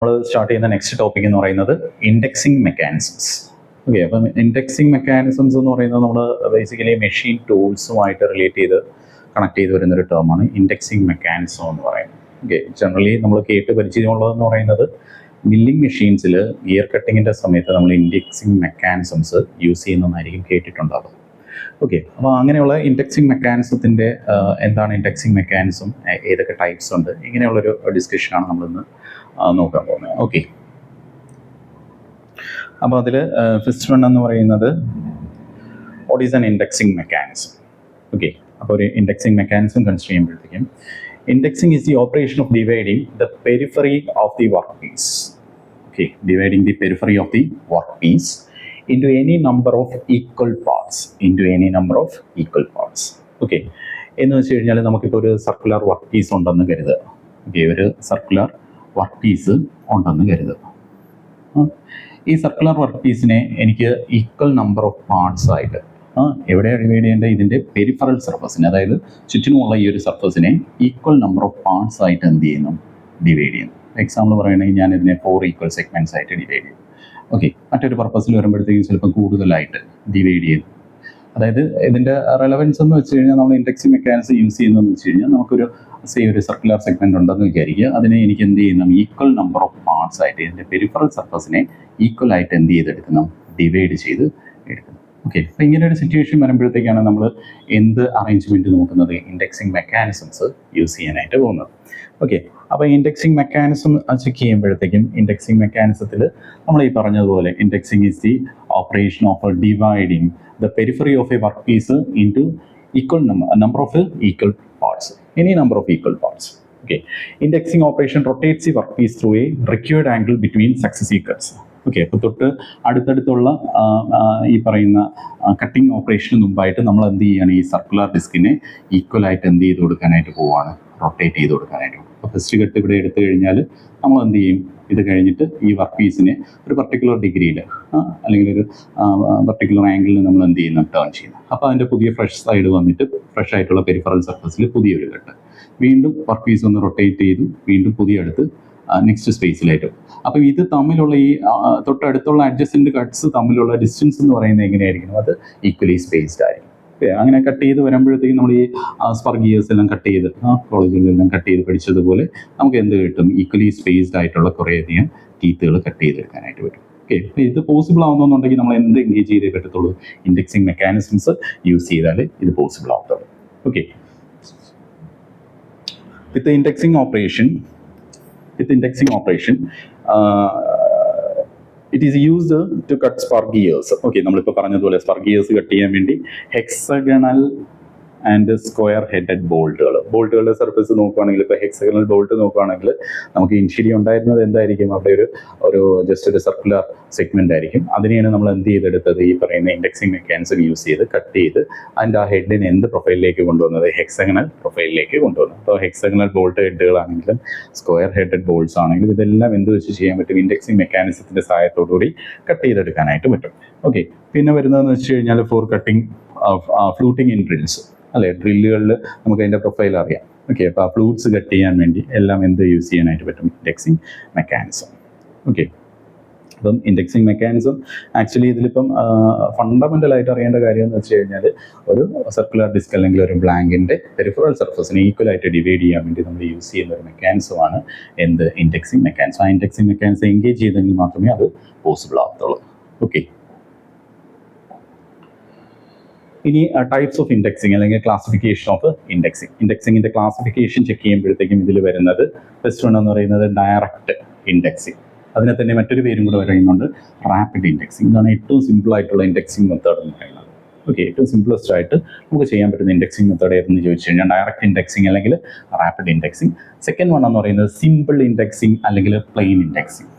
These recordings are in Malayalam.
നമ്മൾ സ്റ്റാർട്ട് ചെയ്യുന്ന നെക്സ്റ്റ് ടോപ്പിക് എന്ന് പറയുന്നത് ഇൻഡെക്സിങ് മെക്കാനിസംസ്. ഓക്കെ, അപ്പം ഇൻഡെക്സിങ് മെക്കാനിസംസ് എന്ന് പറയുന്നത് നമ്മൾ ബേസിക്കലി മെഷീൻ ടൂൾസുമായിട്ട് റിലേറ്റ് ചെയ്ത് കണക്ട് ചെയ്ത് വരുന്നൊരു ടേമാണ് ഇൻഡെക്സിങ് മെക്കാനിസം എന്ന് പറയുന്നത്. ഓക്കെ, ജനറലി നമ്മൾ കേട്ട് പരിചയമുള്ളതെന്ന് പറയുന്നത് മില്ലിംഗ് മെഷീൻസിൽ ഗിയർ കട്ടിങ്ങിൻ്റെ സമയത്ത് നമ്മൾ ഇൻഡെക്സിങ് മെക്കാനിസംസ് യൂസ് ചെയ്യുന്നതായിരിക്കും കേട്ടിട്ടുണ്ടാകും. ഓക്കെ, അപ്പോൾ അങ്ങനെയുള്ള ഇൻഡെക്സിങ് മെക്കാനിസത്തിൻ്റെ എന്താണ് ഇൻഡെക്സിങ് മെക്കാനിസം, ഏതൊക്കെ ടൈപ്സ് ഉണ്ട്, ഇങ്ങനെയുള്ളൊരു ഡിസ്കഷനാണ് നമ്മളിന്ന് നോക്കാൻ പോകുന്നത്. ഓക്കെ, അപ്പോൾ അതിൽ ഫസ്റ്റ് വൺ എന്ന് പറയുന്നത് what is an indexing mechanism. Okay, അപ്പോൾ ഒരു ഇൻഡെക്സിങ് മെക്കാനിസം കൺസിഡർ ചെയ്യുമ്പോഴത്തേക്കും indexing is the operation of dividing the periphery of the work piece. Okay, dividing the periphery of the work piece into any number of equal parts. Okay, എന്ന് വെച്ച് കഴിഞ്ഞാൽ നമുക്കിപ്പോൾ ഒരു സർക്കുലർ വർക്ക് പീസ് ഉണ്ടെന്ന് കരുതുക. ഓക്കെ, ഒരു സർക്കുലർ വർക്ക് പീസ് ഉണ്ടെന്ന് കരുതുക. ഈ സർക്കുലർ വർക്ക് പീസിനെ എനിക്ക് ഈക്വൽ നമ്പർ ഓഫ് പാർട്സ് ആയിട്ട് എവിടെയാണ് ഡിവൈഡ് ചെയ്യേണ്ടത്? ഇതിൻ്റെ പെരിഫറൽ സർഫസിനെ, അതായത് ചുറ്റിനുമുള്ള ഈ ഒരു സർഫസിനെ ഈക്വൽ നമ്പർ ഓഫ് പാർട്സ് ആയിട്ട് എന്ത് ചെയ്യുന്നു? ഡിവൈഡ് ചെയ്യുന്നു. എക്സാമ്പിൾ പറയുകയാണെങ്കിൽ ഞാൻ ഇതിനെ 4 ഈക്വൽ സെഗ്മെൻറ്റ്സ് ആയിട്ട് ഡിവൈഡ് ചെയ്യും. ഓക്കെ, മറ്റൊരു പർപ്പസിൽ വരുമ്പോഴത്തേക്കും ചിലപ്പോൾ കൂടുതലായിട്ട് ഡിവൈഡ് ചെയ്യും. അതായത് ഇതിൻ്റെ റെലവൻസ് എന്ന് വെച്ച് കഴിഞ്ഞാൽ നമ്മൾ ഇൻഡെക്സിങ് മെക്കാനിസം യൂസ് ചെയ്യുന്നതെന്ന് വെച്ച് കഴിഞ്ഞാൽ നമുക്കൊരു ഒരു സർക്കുലർ സെഗ്മെൻറ്റ് ഉണ്ടെന്ന് വിചാരിക്കുക. അതിനെ എനിക്ക് എന്ത് ചെയ്യുന്നു? ഈക്വൽ നമ്പർ ഓഫ് പാർട്സ് ആയിട്ട് ഇതിൻ്റെ പെരിഫറൽ സർഫസിനെ ഈക്വൽ ആയിട്ട് എന്ത് ചെയ്തെടുക്കണം? ഡിവൈഡ് ചെയ്ത് എടുക്കണം. ഓക്കെ, അപ്പോൾ ഇങ്ങനെ ഒരു സിറ്റുവേഷൻ വരുമ്പോഴത്തേക്കാണ് നമ്മൾ എന്ത് അറേഞ്ച്മെൻറ്റ് നോക്കുന്നത്? ഇൻഡെക്സിങ് മെക്കാനിസംസ് യൂസ് ചെയ്യാനായിട്ട് പോകുന്നത്. ഓക്കെ, അപ്പോൾ ഇൻഡെക്സിങ് മെക്കാനിസം ചെക്ക് ചെയ്യുമ്പോഴത്തേക്കും ഇൻഡെക്സിങ് മെക്കാനിസത്തിൽ നമ്മൾ ഈ പറഞ്ഞതുപോലെ indexing is the operation of dividing the periphery of a work piece into equal number of equal parts, any number of equal parts. Okay, indexing operation rotates the work piece through a required angle between successive cuts. Okay, അപ്പോൾ തൊട്ട് അടുത്തടുത്തുള്ള ഈ പറയുന്ന കട്ടിങ് ഓപ്പറേഷന് മുമ്പായിട്ട് നമ്മൾ എന്ത് ചെയ്യുകയാണ്? ഈ സർക്കുലർ ഡിസ്കിനെ ഈക്വലായിട്ട് എന്ത് ചെയ്ത് കൊടുക്കാനായിട്ട് പോവുകയാണ്? റൊട്ടേറ്റ് ചെയ്ത് കൊടുക്കാനായിട്ട്. അപ്പോൾ ഫസ്റ്റ് കട്ട് ഇവിടെ എടുത്തു കഴിഞ്ഞാൽ നമ്മൾ എന്ത് ചെയ്യും? ഇത് കഴിഞ്ഞിട്ട് ഈ വർക്ക് പീസിനെ ഒരു പർട്ടിക്കുലർ ഡിഗ്രിയിൽ അല്ലെങ്കിൽ ഒരു പർട്ടിക്കുലർ ആംഗിളിൽ നമ്മൾ എന്ത് ചെയ്യുന്നു? ടേൺ ചെയ്യുന്നു. അപ്പോൾ അതിൻ്റെ പുതിയ ഫ്രഷ് സൈഡ് വന്നിട്ട് ഫ്രഷ് ആയിട്ടുള്ള പെരിഫറൽ സർഫസിൽ പുതിയൊരു കട്ട്, വീണ്ടും വർക്ക് പീസ് ഒന്ന് റൊട്ടേറ്റ് ചെയ്തു, വീണ്ടും പുതിയ അടുത്ത് നെക്സ്റ്റ് സ്പേസിലായിട്ട്. അപ്പോൾ ഇത് തമ്മിലുള്ള ഈ തൊട്ടടുത്തുള്ള അഡ്ജസ്റ്റൻ്റ് കട്ട്സ് തമ്മിലുള്ള ഡിസ്റ്റൻസ് എന്ന് പറയുന്നത് എങ്ങനെയായിരിക്കണം? അത് ഈക്വലി സ്പേസ്ഡ് ആയിരിക്കും. അങ്ങനെ കട്ട് ചെയ്ത് വരുമ്പോഴത്തേക്കും നമ്മൾ ഈ സ്പർ ഗിയേഴ്സ് എല്ലാം കട്ട് ചെയ്ത് കോളേജുകളിലെല്ലാം കട്ട് ചെയ്ത് പഠിച്ചതുപോലെ നമുക്ക് എന്ത് കിട്ടും? ഈക്വലി സ്പേസ്ഡ് ആയിട്ടുള്ള കുറേയധികം ടീത്തുകൾ കട്ട് ചെയ്തെടുക്കാനായിട്ട് പറ്റും. ഓക്കെ, അപ്പോൾ ഇത് പോസിബിൾ ആവുന്നുണ്ടെങ്കിൽ നമ്മൾ എന്ത് എൻഗേജ് ചെയ്തേ പറ്റത്തുള്ളൂ? ഇൻഡെക്സിങ് മെക്കാനിസംസ് യൂസ് ചെയ്താൽ ഇത് പോസിബിൾ ആവത്തുള്ളൂ. Okay, with indexing operation it is used to cut spur gears. Okay, നമ്മളിപ്പോൾ പറഞ്ഞതുപോലെ സ്പർ ഗിയേഴ്സ് കട്ട് ചെയ്യാൻ വേണ്ടി ഹെക്സഗണൽ ആൻഡ് സ്ക്വയർ ഹെഡഡ് ബോൾട്ടുകളുടെ സർഫസ് നോക്കുകയാണെങ്കിൽ, ഇപ്പോൾ ഹെക്സഗണൽ ബോൾട്ട് നോക്കുകയാണെങ്കിൽ നമുക്ക് ഇനിഷ്യലി ഉണ്ടായിരുന്നത് എന്തായിരിക്കും? അവിടെ ഒരു ജസ്റ്റ് ഒരു സർക്കുലർ സെഗ്മെൻ്റ് ആയിരിക്കും. അതിനെയാണ് നമ്മൾ എന്ത് ചെയ്തെടുത്തത്? ഈ പറയുന്ന ഇൻഡെക്സിങ് മെക്കാനിസം യൂസ് ചെയ്ത് കട്ട് ചെയ്ത് അതിൻ്റെ ആ ഹെഡിനെ എന്ത് പ്രൊഫൈലിലേക്ക് കൊണ്ടുവന്നത്? ഹെക്സഗണൽ പ്രൊഫൈലിലേക്ക് കൊണ്ടുവന്നു. അപ്പോൾ ഹെക്സഗണൽ ബോൾട്ട് ഹെഡുകളാണെങ്കിലും സ്ക്വയർ ഹെഡഡ് ബോൾട്ട്സ് ആണെങ്കിലും ഇതെല്ലാം എന്ത് വെച്ച് ചെയ്യാൻ പറ്റും? ഇൻഡെക്സിങ് മെക്കാനിസത്തിൻ്റെ സഹായത്തോടുകൂടി കട്ട് ചെയ്തെടുക്കാനായിട്ട് പറ്റും. ഓക്കെ, പിന്നെ വരുന്നതെന്ന് വെച്ച് കഴിഞ്ഞാൽ ഫോർ കട്ടിങ് ഫ്ലൂട്ടിങ് ഇൻ ഡ്രിൽസ്, അല്ലെ? ഡ്രില്ലുകളിൽ നമുക്ക് അതിൻ്റെ പ്രൊഫൈൽ അറിയാം. ഓക്കെ, അപ്പോൾ ആ ഫ്ലൂട്ട്സ് കട്ട് ചെയ്യാൻ വേണ്ടി എല്ലാം എന്ത് യൂസ് ചെയ്യാനായിട്ട് പറ്റും? Indexing mechanism. ഓക്കെ, അപ്പം ഇൻഡെക്സിങ് മെക്കാനിസം ആക്ച്വലി ഇതിലിപ്പം ഫണ്ടമെൻ്റലായിട്ട് അറിയേണ്ട കാര്യം എന്ന് വെച്ച് കഴിഞ്ഞാൽ ഒരു സർക്കുലർ ഡിസ്ക് അല്ലെങ്കിൽ ഒരു ബ്ലാങ്കിൻ്റെ പെരിഫറൽ സർഫസിനെ ഈക്വലായിട്ട് ഡിവൈഡ് ചെയ്യാൻ വേണ്ടി നമ്മൾ യൂസ് ചെയ്യുന്ന ഒരു മെക്കാനിസമാണ് എന്ത്? Indexing mechanism. ആ ഇൻഡെക്സിങ് മെക്കാനിസം എൻഗേജ് ചെയ്തെങ്കിൽ മാത്രമേ അത് പോസിബിൾ ആകത്തുള്ളൂ. ഓക്കെ, ഇനി ടൈപ്സ് ഓഫ് ഇൻഡെക്സിങ് അല്ലെങ്കിൽ ക്ലാസിഫിക്കേഷൻ ഓഫ് ഇൻഡെക്സിങ്ങിൻ്റെ ക്ലാസിഫിക്കേഷൻ ചെക്ക് ചെയ്യുമ്പോഴത്തേക്കും ഇതിൽ വരുന്നത് ഫസ്റ്റ് വൺ എന്ന് പറയുന്നത് ഡയറക്റ്റ് ഇൻഡെക്സിങ്. അതിനെ തന്നെ മറ്റൊരു പേരും കൂടെ പറയുന്നുണ്ട്, റാപ്പിഡ് ഇൻഡെക്സിങ്. ഇതാണ് ഏറ്റവും സിമ്പിൾ ആയിട്ടുള്ള ഇൻഡെക്സിങ് മെത്തേഡ് എന്ന് പറയുന്നത്. ഓക്കെ, ഏറ്റവും സിംപ്ലസ്റ്റ് ആയിട്ട് നമുക്ക് ചെയ്യാൻ പറ്റുന്ന ഇൻഡെക്സിങ് മെത്തേഡ് ഏതെന്ന് ചോദിച്ചു കഴിഞ്ഞാൽ ഡയറക്റ്റ് ഇൻഡെക്സിങ് അല്ലെങ്കിൽ റാപ്പിഡ് ഇൻഡെക്സിങ്. സെക്കൻഡ് വൺ എന്ന് പറയുന്നത് സിമ്പിൾ ഇൻഡെക്സിങ് അല്ലെങ്കിൽ plain indexing.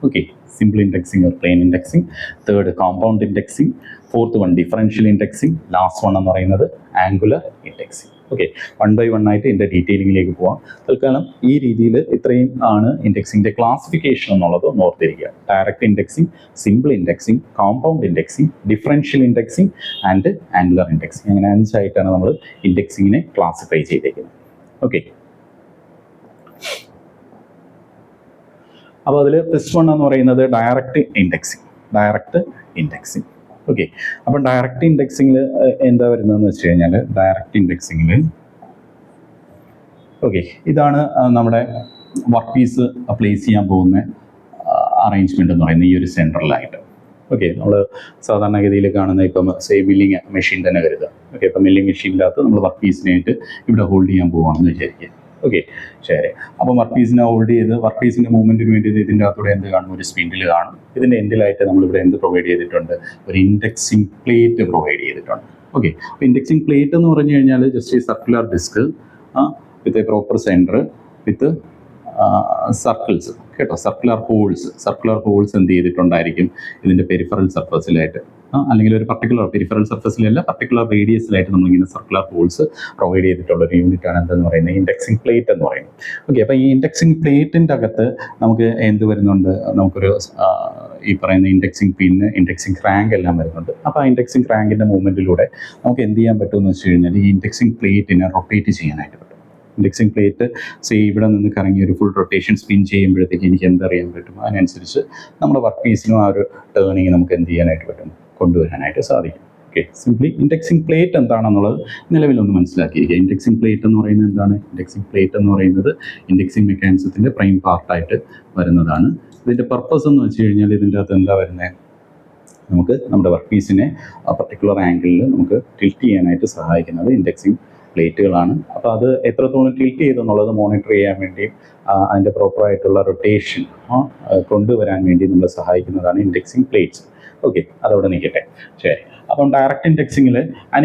Okay, simple indexing or plain indexing. Third compound indexing. Fourth one differential indexing. Last one എന്ന് പറയുന്നത് ആംഗുലർ ഇൻഡെക്സിങ്. ഓക്കെ, 1 by 1 ആയിട്ട് ഇതിൻ്റെ ഡീറ്റെയിലിങ്ങിലേക്ക് പോവാം. തൽക്കാലം ഈ രീതിയിൽ ഇത്രയും ആണ് ഇൻഡെക്സിൻ്റെ ക്ലാസിഫിക്കേഷൻ എന്നുള്ളത് ഓർത്തിരിക്കുക. Direct indexing, simple indexing, compound indexing, differential indexing and angular indexing. അങ്ങനെ 5 ആയിട്ടാണ് നമ്മൾ ഇൻഡെക്സിങ്ങിനെ ക്ലാസിഫൈ ചെയ്തേക്കുന്നത്. ഓക്കെ, അപ്പോൾ അതിൽ ഫസ്റ്റ് വൺ എന്ന് പറയുന്നത് ഡയറക്റ്റ് ഇൻഡെക്സിങ്. ഓക്കെ, അപ്പം ഡയറക്റ്റ് ഇൻഡെക്സിങ്ങിൽ എന്താ വരുന്നതെന്ന് വെച്ച് കഴിഞ്ഞാൽ ഡയറക്റ്റ് ഇൻഡെക്സിങ്ങിൽ ഓക്കെ, ഇതാണ് നമ്മുടെ വർക്ക് പീസ് പ്ലേസ് ചെയ്യാൻ പോകുന്ന അറേഞ്ച്മെന്റ് എന്ന് പറയുന്നത് ഈ ഒരു സെൻട്രലായിട്ട്. ഓക്കെ, നമ്മൾ സാധാരണഗതിയിൽ കാണുന്ന ഇപ്പം മില്ലിങ് മെഷീൻ തന്നെ കരുതുക. ഓക്കെ, ഇപ്പം മില്ലിങ് മെഷീനിനകത്ത് നമ്മൾ വർക്ക് പീസിനായിട്ട് ഇവിടെ ഹോൾഡ് ചെയ്യാൻ പോവുകയാണെന്ന് വിചാരിക്കുക. ഓക്കെ, ശരി. അപ്പം വർക്ക് പീസിനെ ഹോൾഡ് ചെയ്ത് വർക്ക് പീസിൻ്റെ മൂവ്മെൻറ്റിന് വേണ്ടി ഇതിൻ്റെ അകത്തൂടെ എന്ത് കാണും? ഒരു സ്പിൻഡിൽ കാണും. ഇതിൻ്റെ എൻഡിലായിട്ട് നമ്മളിവിടെ എന്ത് പ്രൊവൈഡ് ചെയ്തിട്ടുണ്ട്? ഒരു ഇൻഡെക്സിങ് പ്ലേറ്റ് പ്രൊവൈഡ് ചെയ്തിട്ടുണ്ട്. ഓക്കെ, അപ്പോൾ ഇൻഡെക്സിങ് പ്ലേറ്റ് എന്ന് പറഞ്ഞു കഴിഞ്ഞാൽ ജസ്റ്റ് ഈ circular disc with a proper centre with circles കേട്ടോ, സർക്കുലർ ഹോൾസ് എന്ത് ചെയ്തിട്ടുണ്ടായിരിക്കും ഇതിൻ്റെ പെരിഫറൽ സർഫസിലായിട്ട്, അല്ലെങ്കിൽ ഒരു പർട്ടിക്കുലർ പെരിഫറൽ സർഫസിലല്ല പർട്ടിക്കുലർ റേഡിയസിലായിട്ട് നമ്മളിങ്ങനെ സർക്കുലർ ഹോൾസ് പ്രൊവൈഡ് ചെയ്തിട്ടുള്ള ഒരു യൂണിറ്റാണ് എന്തെന്ന് പറയുന്നത് ഇൻഡെക്സിങ് പ്ലേറ്റ് എന്ന് പറയുന്നത്. ഓക്കെ, അപ്പോൾ ഈ ഇൻഡെക്സിങ് പ്ലേറ്റിൻ്റെ അകത്ത് നമുക്ക് എന്ത് വരുന്നുണ്ട്? നമുക്കൊരു ഈ പറയുന്ന ഇൻഡെക്സിങ് പിന്ന്, ഇൻഡെക്സിങ് ക്രാങ്ക് എല്ലാം വരുന്നുണ്ട്. അപ്പോൾ ആ ഇൻഡെക്സിങ് ക്രാങ്കിൻ്റെ മൂവ്മെൻറ്റിലൂടെ നമുക്ക് എന്ത് ചെയ്യാൻ പറ്റുമെന്ന് വെച്ച് കഴിഞ്ഞാൽ ഈ ഇൻഡെക്സിങ് പ്ലേറ്റിനെ റൊട്ടേറ്റ് ചെയ്യാനായിട്ട് പറ്റും. ഇൻഡെക്സിങ് പ്ലേറ്റ് ഇവിടെ നിന്ന് കറങ്ങി ഒരു ഫുൾ റൊട്ടേഷൻ സ്പിൻ ചെയ്യുമ്പോഴത്തേക്ക് എനിക്ക് എന്തറിയാൻ പറ്റും? അതിനനുസരിച്ച് നമ്മുടെ വർക്ക് പീസിനും ആ ഒരു ടേണിങ് നമുക്ക് എന്ത് ചെയ്യാനായിട്ട് പറ്റും? കൊണ്ടുവരാനായിട്ട് സാധിക്കും. ഓക്കെ, സിംപ്ലി ഇൻഡെക്സിങ് പ്ലേറ്റ് എന്താണെന്നുള്ളത് നിലവിലൊന്ന് മനസ്സിലാക്കിയിരിക്കുക. ഇൻഡെക്സിങ് പ്ലേറ്റ് എന്ന് പറയുന്നത് എന്താണ്? ഇൻഡെക്സിങ് പ്ലേറ്റ് എന്ന് പറയുന്നത് ഇൻഡെക്സിങ് മെക്കാനിസത്തിൻ്റെ പ്രൈം പാർട്ടായിട്ട് വരുന്നതാണ്. ഇതിൻ്റെ പർപ്പസ് എന്ന് വെച്ച് കഴിഞ്ഞാൽ ഇതിൻ്റെ അകത്ത് എന്താ വരുന്നത്? നമുക്ക് നമ്മുടെ വർക്ക് പീസിനെ പർട്ടിക്കുലർ ആംഗിളിൽ നമുക്ക് ടിൽറ്റ് ചെയ്യാനായിട്ട് സഹായിക്കുന്നത് ഇൻഡെക്സിങ് പ്ലേറ്റുകളാണ്. അപ്പോൾ അത് എത്രത്തോളം ടിൽറ്റ് ചെയ്തെന്നുള്ളത് മോണിറ്റർ ചെയ്യാൻ വേണ്ടിയും അതിൻ്റെ പ്രോപ്പറായിട്ടുള്ള റൊട്ടേഷൻ കൊണ്ടുവരാൻ വേണ്ടി നമ്മളെ സഹായിക്കുന്നതാണ് ഇൻഡെക്സിങ് പ്ലേറ്റ്സ്. ഓക്കെ, അതവിടെ നിൽക്കട്ടെ. ശരി, അപ്പം ഡയറക്റ്റ് ഇൻഡെക്സിങ്ങിൽ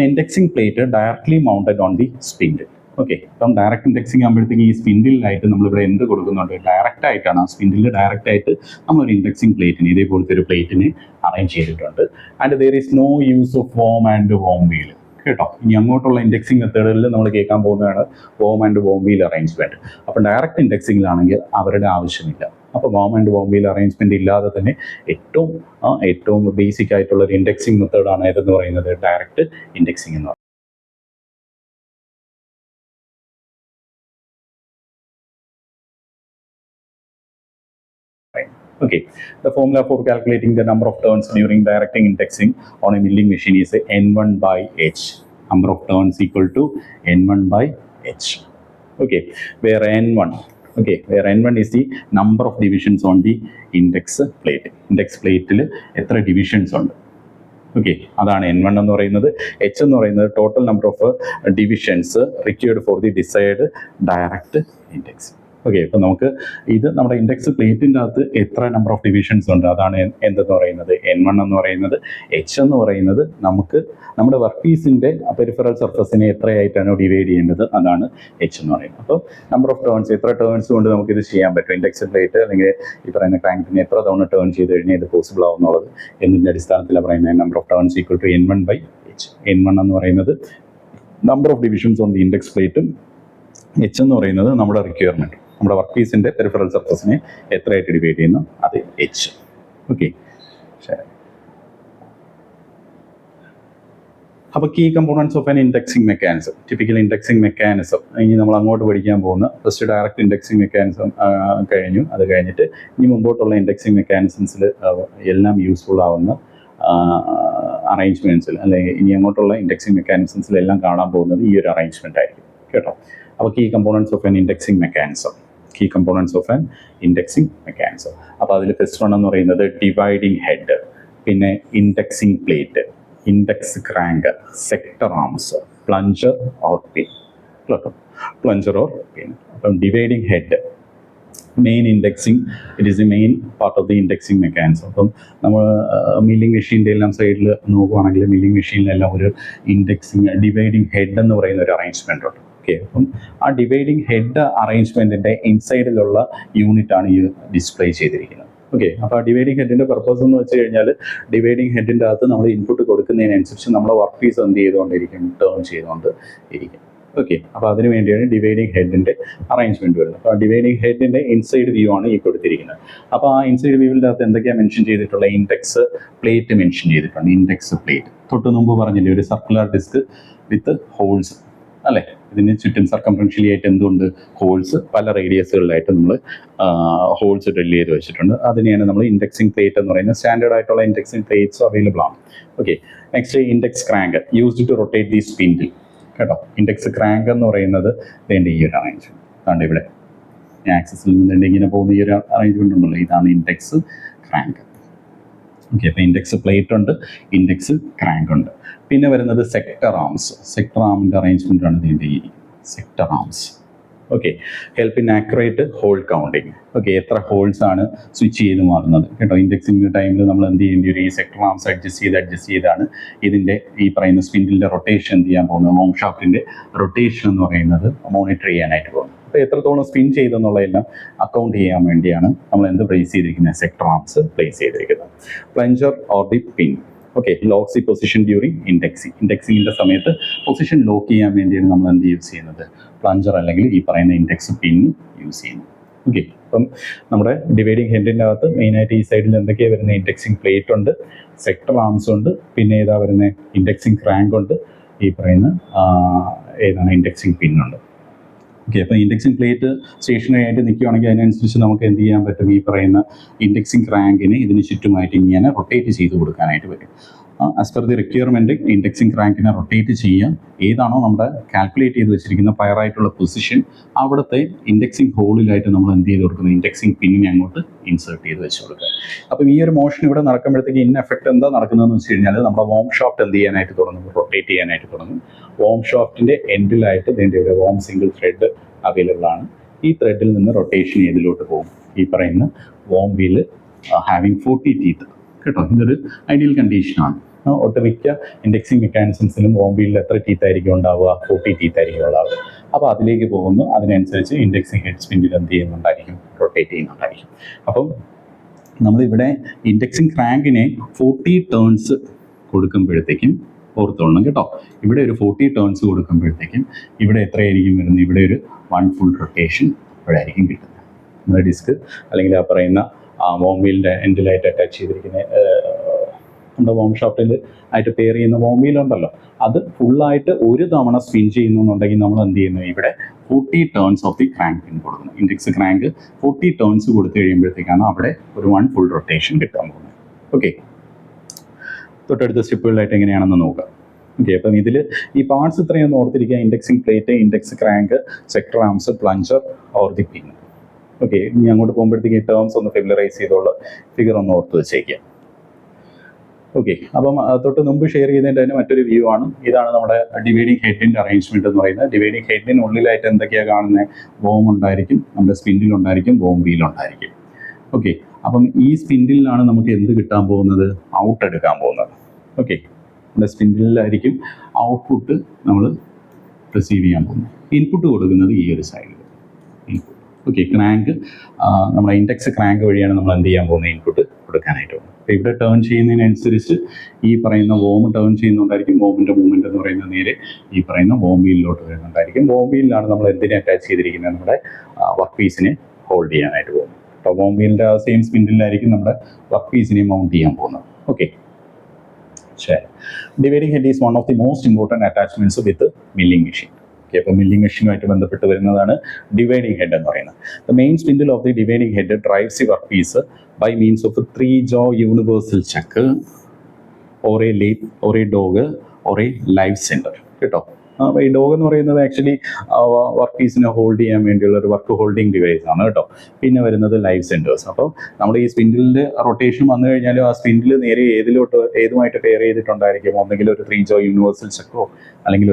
indexing plate directly mounted on the spindle. Okay, അപ്പം ഡയറക്റ്റ് ഇൻഡെക്സിങ് ആകുമ്പോഴത്തേക്ക് ഈ സ്പിൻഡിലായിട്ട് നമ്മളിവിടെ എന്ത് കൊടുക്കുന്നുണ്ട്? ഡയറക്റ്റ് ആയിട്ടാണ് ആ സ്പിൻഡിൽ ഡയറക്റ്റ് ആയിട്ട് നമ്മളൊരു ഇൻഡെക്സിങ് പ്ലേറ്റിന് ഇതേപോലത്തെ ഒരു പ്ലേറ്റിന് അറേഞ്ച് ചെയ്തിട്ടുണ്ട്. And there is no use of worm and worm wheel കേട്ടോ. ഇനി അങ്ങോട്ടുള്ള ഇൻഡെക്സിങ് മെത്തേഡുകളിൽ നമ്മൾ കേൾക്കാൻ പോകുന്നതാണ് worm and worm wheel arrangement. അപ്പം ഡയറക്റ്റ് ഇൻഡെക്സിങ്ങിലാണെങ്കിൽ അവരുടെ ആവശ്യമില്ല. അപ്പോൾ worm and worm wheel arrangement ഇല്ലാതെ തന്നെ ഏറ്റവും ബേസിക് ആയിട്ടുള്ള ഒരു ഇൻഡെക്സിങ് മെത്തേഡാണ് ഏതെന്ന് പറയുന്നത് ഡയറക്റ്റ് ഇൻഡെക്സിങ് എന്ന് പറയുന്നത്. Okay, the formula for calculating the number of turns during directing indexing on a milling machine is N1 by H. Number of turns equal to N1 by H. Okay, where N1 is the number of divisions on the index plate. Index plate എത്ര divisions ഉണ്ട്? ഓക്കെ, അതാണ് N1 എന്ന് പറയുന്നത്. H എന്ന് പറയുന്നത് total number of divisions required for the decide direct index. Okay, ഇപ്പം നമുക്ക് ഇത് നമ്മുടെ ഇൻഡെക്സ് പ്ലേറ്റിൻ്റെ അകത്ത് എത്ര നമ്പർ ഓഫ് ഡിവിഷൻസ് ഉണ്ട് അതാണ് എന്തെന്ന് പറയുന്നത് N1 എന്ന് പറയുന്നത്. H എന്ന് പറയുന്നത് നമുക്ക് നമ്മുടെ വർക്ക് പീസിൻ്റെ പെരിഫറൽ സർഫസിനെ എത്രയായിട്ടാണ് ഡിവൈഡ് ചെയ്യേണ്ടത് അതാണ് H എന്ന് പറയുന്നത്. അപ്പോൾ നമ്പർ ഓഫ് ടേൺസ്, എത്ര ടേൺസ് കൊണ്ട് നമുക്കിത് ചെയ്യാൻ പറ്റും? ഇൻഡെക്സ് പ്ലേറ്റ് അല്ലെങ്കിൽ ഈ പറയുന്ന ക്രാങ്കിനെ എത്ര തവണ ടേൺ ചെയ്ത് കഴിഞ്ഞാൽ ഇത് പോസിബിൾ ആവുന്നുള്ളത് എന്നതിൻ്റെ അടിസ്ഥാനത്തിലാണ് പറയുന്നത് number of turns equal to N1 by H. N1 എന്ന് പറയുന്നത് number of divisions on the index പ്ലേറ്റും H എന്ന് പറയുന്നത് നമ്മുടെ റിക്വയർമെൻറ്റ്, നമ്മുടെ വർക്ക് പീസിൻ്റെ പെരിഫറൽ സർഫസിനെ എത്രയായിട്ട് ഡിവൈഡ് ചെയ്യുന്നു അത് H. ഓക്കെ, ശരി. അപ്പോൾ key components of an indexing mechanism, typical indexing mechanism ഇനി നമ്മൾ അങ്ങോട്ട് പഠിക്കാൻ പോകുന്ന ഫസ്റ്റ് ഡയറക്റ്റ് ഇൻഡെക്സിങ് മെക്കാനിസം കഴിഞ്ഞു. അത് കഴിഞ്ഞിട്ട് ഇനി മുമ്പോട്ടുള്ള ഇൻഡെക്സിങ് മെക്കാനിസംസിൽ എല്ലാം യൂസ്ഫുൾ ആവുന്ന അറേഞ്ച്മെൻറ്റ്സിൽ അല്ലെങ്കിൽ ഇനി അങ്ങോട്ടുള്ള ഇൻഡെക്സിങ് മെക്കാനിസംസിലെല്ലാം കാണാൻ പോകുന്നത് ഈ ഒരു അറേഞ്ച്മെൻ്റ് ആയിരിക്കും കേട്ടോ. അപ്പോൾ key components of an indexing mechanism, അപ്പോൾ അതിൽ ഫസ്റ്റ് വൺ എന്ന് പറയുന്നത് ഡിവൈഡിങ് ഹെഡ്, പിന്നെ indexing plate, index crank, sector arms, plunger or pin. അപ്പം dividing head main indexing, it is the main part of the indexing mechanism. അപ്പം നമ്മൾ മില്ലിംഗ് മെഷീൻ്റെ എല്ലാം സൈഡിൽ നോക്കുകയാണെങ്കിൽ മില്ലിംഗ് മെഷീനിലെല്ലാം ഒരു ഇൻഡെക്സിങ് ഡിവൈഡിങ് ഹെഡ് എന്ന് പറയുന്ന ഒരു അറേഞ്ച്മെൻ്റ് ഉണ്ട്. ഓക്കെ, അപ്പം ആ ഡിവൈഡിങ് ഹെഡ് അറേഞ്ച്മെൻറ്റിൻ്റെ ഇൻസൈഡിലുള്ള യൂണിറ്റാണ് ഈ ഡിസ്പ്ലേ ചെയ്തിരിക്കുന്നത്. ഓക്കെ, അപ്പോൾ ആ ഡിവൈഡിങ് ഹെഡിൻ്റെ പർപ്പസ് എന്ന് വെച്ച് കഴിഞ്ഞാൽ ഡിവൈഡിങ് ഹെഡിൻ്റെ അകത്ത് നമ്മൾ ഇൻപുട്ട് കൊടുക്കുന്നതിനനുസരിച്ച് നമ്മുടെ വർക്ക് പീസ് എന്ത് ചെയ്തുകൊണ്ടിരിക്കും? ടേൺ ചെയ്തുകൊണ്ട് ഇരിക്കും. ഓക്കെ, അപ്പോൾ അതിന് വേണ്ടിയാണ് ഡിവൈഡിങ് ഹെഡിൻ്റെ അറേഞ്ച്മെൻറ്റ് വരുന്നത്. അപ്പോൾ ആ ഡിവൈഡിങ് ഹെഡിൻ്റെ ഇൻസൈഡ് വ്യൂ ആണ് ഈ കൊടുത്തിരിക്കുന്നത്. അപ്പോൾ ആ ഇൻസൈഡ് വ്യൂവിൻ്റെ അകത്ത് എന്തൊക്കെയാണ് മെൻഷൻ ചെയ്തിട്ടുള്ള? ഇൻഡെക്സ് പ്ലേറ്റ് മെൻഷൻ ചെയ്തിട്ടുണ്ട്. ഇൻഡെക്സ് പ്ലേറ്റ് തൊട്ട് മുമ്പ് പറഞ്ഞില്ലേ, ഒരു സർക്കുലർ ഡിസ്ക് വിത്ത് ഹോൾസ് അല്ലേ, ഇതിന് ചുറ്റും സർക്കംഫറൻഷ്യലി ആയിട്ട് എന്തുണ്ട്, ഹോൾസ് പല റേഡിയസുകളിലായിട്ട് നമ്മൾ ഹോൾസ് ഡ്രിൽ ചെയ്ത് വെച്ചിട്ടുണ്ട്. അതിനെയാണ് നമ്മൾ ഇൻഡെക്സിങ് പ്ലേറ്റ് എന്ന് പറയുന്നത്. സ്റ്റാൻഡേർഡ് ആയിട്ടുള്ള ഇൻഡെക്സിങ് പ്ലേറ്റ്സ് അവൈലബിൾ ആണ്. Okay, next index crank used to rotate the spindle. കേട്ടോ, ഇൻഡെക്സ് ക്രാങ്ക് എന്ന് പറയുന്നത് വേണ്ട ഈ ഒരു അറേഞ്ച്മെന്റ് ആണ്. ഇവിടെ ആക്സിസിൽ നിന്ന് ഇങ്ങനെ പോകുന്ന ഈ ഒരു അറേഞ്ച്മെന്റ് ഉണ്ടല്ലോ, ഇതാണ് ഇൻഡെക്സ് ക്രാങ്ക്. ഓക്കെ, അപ്പോൾ ഇൻഡെക്സ് പ്ലേറ്റ് ഉണ്ട്, ഇൻഡെക്സ് ക്രാങ്ക് ഉണ്ട്. പിന്നെ വരുന്നത് സെക്ടർ ആംസ്. സെക്ടർ ആമിൻ്റെ അറേഞ്ച്മെൻ്റ് ആണ് ഇതിൻ്റെ ഈ sector arms. Okay, help in accurate hole counting. Okay, എത്ര ഹോൾസ് ആണ് സ്വിച്ച് ചെയ്ത് മാറുന്നത്. കേട്ടോ, ഇൻഡെക്സിങ് ടൈമിൽ നമ്മൾ എന്ത് ചെയ്യേണ്ടി വരും, ഈ സെക്ടർ ആംസ് അഡ്ജസ്റ്റ് ചെയ്താണ് ഇതിൻ്റെ ഈ പറയുന്ന സ്പിൻഡിലിൻ്റെ റൊട്ടേഷൻ എന്ത് ചെയ്യാൻ പോകുന്നത്, മോം ഷാഫ്റ്റിൻ്റെ റൊട്ടേഷൻ എന്ന് പറയുന്നത് മോണിറ്റർ ചെയ്യാനായിട്ട് പോകുന്നത്. അപ്പോൾ എത്രത്തോളം സ്പിൻ ചെയ്തെന്നുള്ളതെല്ലാം അക്കൗണ്ട് ചെയ്യാൻ വേണ്ടിയാണ് നമ്മൾ എന്ത് പ്ലേസ് ചെയ്തിരിക്കുന്നത്, സെക്ടർ ആംസ് പ്ലേസ് ചെയ്തിരിക്കുന്നത്. Plunger or the pin. Okay, locks the position during indexing. ഇൻഡെക്സിങ്ങിൻ്റെ സമയത്ത് പൊസിഷൻ ലോക്ക് ചെയ്യാൻ വേണ്ടിയാണ് നമ്മൾ എന്ത് യൂസ് ചെയ്യുന്നത്, പ്ലഞ്ചർ അല്ലെങ്കിൽ ഈ പറയുന്ന ഇൻഡെക്സ് പിൻ യൂസ് ചെയ്യുന്നു. ഓക്കെ, അപ്പം നമ്മുടെ ഡിവൈഡിങ് ഹെഡിൻ്റെ അകത്ത് മെയിനായിട്ട് ഈ സൈഡിൽ എന്തൊക്കെയാണ് വരുന്നത്, ഇൻഡെക്സിങ് പ്ലേറ്റ് ഉണ്ട്, സെക്ടർ ആംസ് ഉണ്ട്, പിന്നെ ഏതാ വരുന്നത്, ഇൻഡെക്സിങ് ക്രാങ്ക് ഉണ്ട്, ഈ പറയുന്ന ഏതാണ് ഇൻഡെക്സിങ് പിൻ ഉണ്ട്. ഓക്കെ, അപ്പോൾ ഇൻഡെക്സിങ് പ്ലേറ്റ് സ്റ്റേഷനറി ആയിട്ട് നിൽക്കുകയാണെങ്കിൽ അതിനനുസരിച്ച് നമുക്ക് എന്ത് ചെയ്യാൻ പറ്റും, ഈ പറയുന്ന ഇൻഡെക്സിങ് ക്രാങ്കിനെ ഇതിന് ചുറ്റുമായിട്ട് ഇങ്ങനെ റൊട്ടേറ്റ് ചെയ്ത് കൊടുക്കാനായിട്ട് പറ്റും. As per the requirement indexing ക്രാങ്കിനെ റൊട്ടേറ്റ് ചെയ്യാൻ ഏതാണോ നമ്മുടെ കാൽക്കുലേറ്റ് ചെയ്ത് വെച്ചിരിക്കുന്ന പയറായിട്ടുള്ള പൊസിഷൻ, അവിടുത്തെ ഇൻഡെക്സിങ് ഹോളിലായിട്ട് നമ്മൾ എന്ത് ചെയ്ത് കൊടുക്കുന്നത്, ഇൻഡെക്സിങ് പിന്നിനെ അങ്ങോട്ട് ഇൻസേർട്ട് ചെയ്ത് വെച്ച് കൊടുക്കുക. അപ്പം ഈ ഒരു മോഷൻ ഇവിടെ നടക്കുമ്പോഴത്തേക്ക് ഇൻ എഫക്റ്റ് എന്താ നടക്കുന്നതെന്ന് വെച്ച് കഴിഞ്ഞാൽ നമ്മുടെ വോം ഷാഫ്റ്റ് എന്ത് ചെയ്യാനായിട്ട് തുടങ്ങും, റൊട്ടേറ്റ് ചെയ്യാനായിട്ട് തുടങ്ങും. വോം ഷാഫ്റ്റിൻ്റെ എൻഡിലായിട്ട് ഇതിൻ്റെ ഇവിടെ വോം സിംഗിൾ ത്രെഡ് അവൈലബിൾ ആണ്. ഈ ത്രെഡിൽ നിന്ന് റൊട്ടേഷൻ ഏതിലോട്ട് പോകും, ഈ പറയുന്ന വോം വീല് ഹാവിങ് 40 ടീത്ത്. കേട്ടോ, ഇതൊരു ഐഡിയൽ കണ്ടീഷനാണ്. ഒട്ടുമിക്ക ഇൻഡെക്സിങ് മെക്കാനിസംസിലും വോം വീലിൽ എത്ര ടീത്ത് ആയിരിക്കും ഉണ്ടാവുക, 40 ടീത്ത് ആയിരിക്കും ഉണ്ടാവുക. അപ്പോൾ അതിലേക്ക് പോകുന്നു, അതിനനുസരിച്ച് ഇൻഡെക്സിങ് ഹെഡ് സ്പിൻഡിൽ എന്ത് ചെയ്യുന്നുണ്ടായിരിക്കും, റൊട്ടേറ്റ് ചെയ്യുന്നുണ്ടായിരിക്കും. അപ്പം നമ്മളിവിടെ ഇൻഡെക്സിങ് ക്രാങ്കിനെ 40 ടേൺസ് കൊടുക്കുമ്പോഴത്തേക്കും ഓർത്തോളണം കേട്ടോ. ഇവിടെ ഒരു 40 ടേൺസ് കൊടുക്കുമ്പോഴത്തേക്കും ഇവിടെ എത്രയായിരിക്കും വരുന്നത്, ഇവിടെ ഒരു 1 ഫുൾ റൊട്ടേഷൻ ഇപ്പോഴായിരിക്കും കിട്ടുന്നത്. നമ്മുടെ ഡിസ്ക് അല്ലെങ്കിൽ ആ പറയുന്ന വോം വീലിൻ്റെ എൻഡിലായിട്ട് അറ്റാച്ച് ചെയ്തിരിക്കുന്ന നമ്മുടെ വോം ഷാഫ്റ്റിൽ ആയിട്ട് പെയർ ചെയ്യുന്ന വോം വീലുണ്ടല്ലോ, അത് ഫുള്ളായിട്ട് ഒരു തവണ സ്പിൻ ചെയ്യുന്നുണ്ടെങ്കിൽ നമ്മൾ എന്ത് ചെയ്യുന്നു, ഇവിടെ 40 ടേൺസ് ഓഫ് ദി ക്രാങ്ക് പിൻ കൊടുക്കുന്നു. ഇൻഡെക്സ് ക്രാങ്ക് 40 ടേൺസ് കൊടുത്തു കഴിയുമ്പോഴത്തേക്കാണ് അവിടെ ഒരു 1 ഫുൾ റൊട്ടേഷൻ കിട്ടാൻ പോകുന്നത്. ഓക്കെ, തൊട്ടടുത്ത സ്റ്റെപ്പുകളിലായിട്ട് എങ്ങനെയാണെന്ന് നോക്കാം. ഓക്കെ, അപ്പം ഇതിൽ ഈ പാർട്സ് ഇത്രയൊന്ന് ഓർത്തിരിക്കുക, indexing plate, index crank, sector arms, plunger or the pin. Okay, ഇനി അങ്ങോട്ട് പോകുമ്പോഴത്തേക്ക് ഈ ടേംസ് ഒന്ന് ഫെമിലറൈസ് ചെയ്തുള്ള ഫിഗർ ഒന്ന് ഓർത്ത് വെച്ചേക്കുക. ഓക്കെ, അപ്പം തൊട്ട് മുമ്പ് ഷെയർ ചെയ്തതിൻ്റെ തന്നെ മറ്റൊരു വ്യൂ ആണ്. ഇതാണ് നമ്മുടെ ഡിവൈഡിങ് ഹെഡിൻ്റെ അറേഞ്ച്മെൻറ്റ് എന്ന് പറയുന്നത്. ഡിവൈഡിങ് ഹെഡിനുള്ളിലായിട്ട് എന്തൊക്കെയാണ് കാണുന്നത്, വോം ഉണ്ടായിരിക്കും, നമ്മുടെ സ്പിൻഡിലുണ്ടായിരിക്കും, വോം വീലുണ്ടായിരിക്കും. ഓക്കെ, അപ്പം ഈ സ്പിൻഡിലാണ് നമുക്ക് എന്ത് കിട്ടാൻ പോകുന്നത്, ഔട്ട് എടുക്കാൻ പോകുന്നത്. ഓക്കെ, നമ്മുടെ സ്പിൻഡിലായിരിക്കും ഔട്ട്പുട്ട് നമ്മൾ റിസീവ് ചെയ്യാൻ പോകുന്നത്. ഇൻപുട്ട് കൊടുക്കുന്നത് ഈ ഒരു സൈഡിൽ ഇൻപുട്ട്. ഓക്കെ, ക്രാങ്ക് നമ്മുടെ ഇൻഡെക്സ് ക്രാങ്ക് വഴിയാണ് നമ്മൾ എന്ത് ചെയ്യാൻ പോകുന്നത്, ഇൻപുട്ട് കൊടുക്കാനായിട്ട് പോകുന്നത്. അപ്പോൾ ഇവിടെ ടേൺ ചെയ്യുന്നതിനനുസരിച്ച് ഈ പറയുന്ന വോം ടേൺ ചെയ്യുന്നുണ്ടായിരിക്കും. വോമിൻ്റെ മൂവ്മെൻറ്റ് എന്ന് പറയുന്നത് നേരെ ഈ പറയുന്ന വോം വീലിലോട്ട് വരുന്നുണ്ടായിരിക്കും. വോം വീലിലാണ് നമ്മൾ എന്തിനെ അറ്റാച്ച് ചെയ്തിരിക്കുന്നത്, നമ്മുടെ വർക്ക് പീസിനെ ഹോൾഡ് ചെയ്യാനായിട്ട് പോകുന്നത്. അപ്പോൾ വോം വീലിൻ്റെ സെയിം സ്പിൻഡിലായിരിക്കും നമ്മുടെ വർക്ക് പീസിനെ മൗണ്ട് ചെയ്യാൻ പോകുന്നത്. ഓക്കെ, ശരി. Dividing head is one of the most important attachments with milling machine. Okay, അപ്പോൾ മില്ലിംഗ് മെഷീനുമായിട്ട് ബന്ധപ്പെട്ട് വരുന്നതാണ് ഡിവൈഡിങ് ഹെഡ് എന്ന് പറയുന്നത്. The main spindle of the dividing head drives the work piece by means of a 3-jaw universal chuck or a lathe or a dog or a live center. കേട്ടോ, അപ്പോൾ ഈ ഡോഗ് എന്ന് പറയുന്നത് ആക്ച്വലി വർക്ക് പീസിനെ ഹോൾഡ് ചെയ്യാൻ വേണ്ടിയുള്ള ഒരു വർക്ക് ഹോൾഡിംഗ് ഡിവൈസ് ആണ് കേട്ടോ. പിന്നെ വരുന്നത് ലൈവ് സെൻറ്റേഴ്സ്. അപ്പോൾ നമ്മുടെ ഈ സ്പിൻഡിലിൻ്റെ റൊട്ടേഷൻ വന്നു കഴിഞ്ഞാലും ആ സ്പിൻഡിൽ നേരെ ഏതുമായിട്ട് പെയർ ചെയ്തിട്ടുണ്ടായിരിക്കും. ഒന്നെങ്കിൽ ഒരു 3-jaw യൂണിവേഴ്സൽ ചക്കോ, അല്ലെങ്കിൽ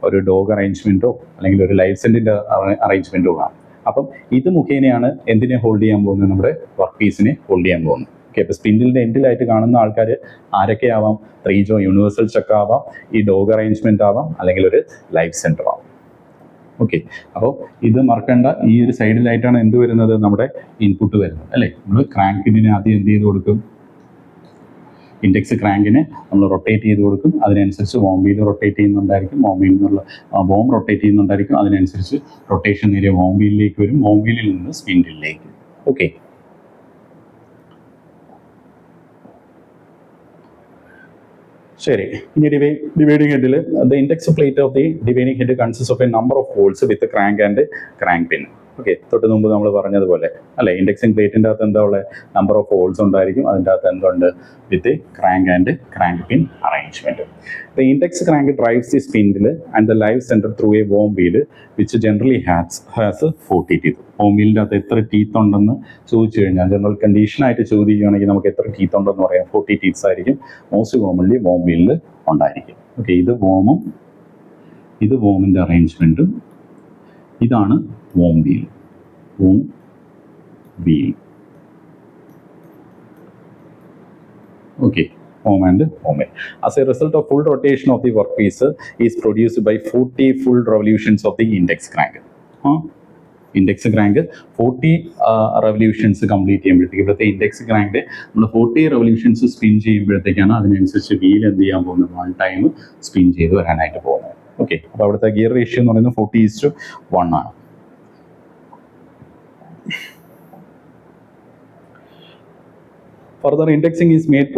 ഒരു ഡോഗ് അറേഞ്ച്മെൻറ്റോ, അല്ലെങ്കിൽ ഒരു ലൈവ് സെൻറ്റിൻ്റെ അറേഞ്ച്മെൻറ്റോ കാണാം. അപ്പം ഇത് മുഖേനയാണ് എന്തിനെ ഹോൾഡ് ചെയ്യാൻ പോകുന്നത്, നമ്മുടെ വർക്ക് പീസിനെ ഹോൾഡ് ചെയ്യാൻ പോകുന്നത്. ഓക്കെ, അപ്പോൾ സ്പിൻഡിലിൻ്റെ എൻഡിലായിട്ട് കാണുന്ന ആൾക്കാർ ആരൊക്കെ ആവാം, 3-jaw യൂണിവേഴ്സൽ ചക്ക ആവാം, ഈ ഡോഗ് അറേഞ്ച്മെൻറ്റ് ആവാം, അല്ലെങ്കിൽ ഒരു ലൈഫ് സെൻറ്റർ ആവാം. ഓക്കെ, അപ്പോൾ ഇത് മറക്കേണ്ട. ഈ ഒരു സൈഡിലായിട്ടാണ് എന്ത് വരുന്നത്, നമ്മുടെ ഇൻപുട്ട് വരുന്നത് അല്ലേ. നമ്മൾ ക്രാങ്കിനെ ആദ്യം എന്ത് ചെയ്ത് കൊടുക്കും, ഇൻഡെക്സ് ക്രാങ്കിനെ നമ്മൾ റൊട്ടേറ്റ് ചെയ്ത് കൊടുക്കും. അതിനനുസരിച്ച് വോം വീൽ റൊട്ടേറ്റ് ചെയ്യുന്നുണ്ടായിരിക്കും, വോം വീലിൽ നിന്നുള്ള വോം റൊട്ടേറ്റ് ചെയ്യുന്നുണ്ടായിരിക്കും. അതിനനുസരിച്ച് റൊട്ടേഷൻ നേരെ വോം വീലിലേക്ക് വരും, വോം വീലിൽ നിന്ന് സ്പിൻഡിലേക്ക്. ഓക്കെ, ശരി, ഇനി ഡിവൈഡിംഗ് ഹെഡിൽ the index plate of the dividing head consist of a number of holes with crank and crank pin. Okay, തൊട്ട് മുമ്പ് നമ്മൾ പറഞ്ഞതുപോലെ അല്ലെ, ഇൻഡെക്സിംഗ് പ്ലേറ്റിൻ്റെ അകത്ത് എന്താ ഉള്ളത്, നമ്പർ ഓഫ് ഹോൾസ് ഉണ്ടായിരിക്കും, അതിൻ്റെ അകത്ത് എന്തുണ്ട്, with crank and crank pin arrangement. The index crank drives the spindle and the live centre through a worm wheel which generally has 40 teeth. Worm വീലിൻ്റെ അകത്ത് എത്ര ടീത്ത് ഉണ്ടെന്ന് ചോദിച്ചു കഴിഞ്ഞാൽ, ജനറൽ കണ്ടീഷനായിട്ട് ചോദിക്കുകയാണെങ്കിൽ നമുക്ക് എത്ര ടീത്ത് ഉണ്ടെന്ന് പറയാം. 40 ടീത്ത്സ് ആയിരിക്കും മോസ്റ്റ് കോമൺലി വോം വീലിൽ ഉണ്ടായിരിക്കും. ഓക്കെ, ഇത് വോമും ഇത് വോമിൻ്റെ അറേഞ്ച്മെന്റും, ഇതാണ് warm wheel. Warm wheel. Okay, worm and wormel. As a result of full rotation of the workpiece is produced by 40 full revolutions of the index crank. Index crank 40 revolutions complete ചെയ്യുമ്പോഴത്തേക്ക്, ഇവിടുത്തെ ഇൻഡെക്സ് ക്രാങ്ക് നമ്മൾ 40 റെവല്യൂഷൻസ് സ്പിൻ ചെയ്യുമ്പോഴത്തേക്കാണ് അതിനനുസരിച്ച് വീൽ എന്ത് ചെയ്യാൻ പോകുന്നത്, 1 ടൈം സ്പിൻ ചെയ്ത് വരാനായിട്ട് പോകുന്നത്. ഓക്കെ, അപ്പോൾ അവിടുത്തെ ഗിയർ റേഷ്യോ എന്ന് പറയുന്നത് 40:1 ആണ്. Further indexing is made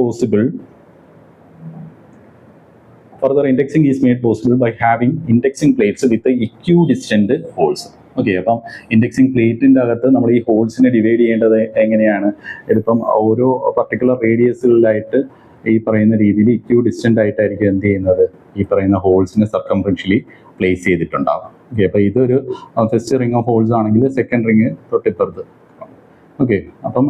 possible by having indexing plates with the equidistant holes. Okay, അപ്പം ഇൻഡെക്സിങ് പ്ലേറ്റിൻ്റെ അകത്ത് നമ്മൾ ഈ ഹോൾസിനെ ഡിവൈഡ് ചെയ്യേണ്ടത് എങ്ങനെയാണ്, ഇതിപ്പം ഓരോ പർട്ടിക്കുലർ റേഡിയസിലായിട്ട് ഈ പറയുന്ന രീതിയിൽ ഇക്വിഡിസ്റ്റന്റ് ആയിട്ടായിരിക്കും എന്ത് ചെയ്യുന്നത്, ഈ പറയുന്ന ഹോൾസിനെ സർക്കംഫറൻഷ്യലി പ്ലേസ് ചെയ്തിട്ടുണ്ടാവും. ഓക്കെ, അപ്പോൾ ഇതൊരു ഫസ്റ്റ് റിംഗ് ഓഫ് ഹോൾസ് ആണെങ്കിൽ സെക്കൻഡ് റിംഗ് തൊട്ടിപ്പുറത്ത്. ഓക്കെ, അപ്പം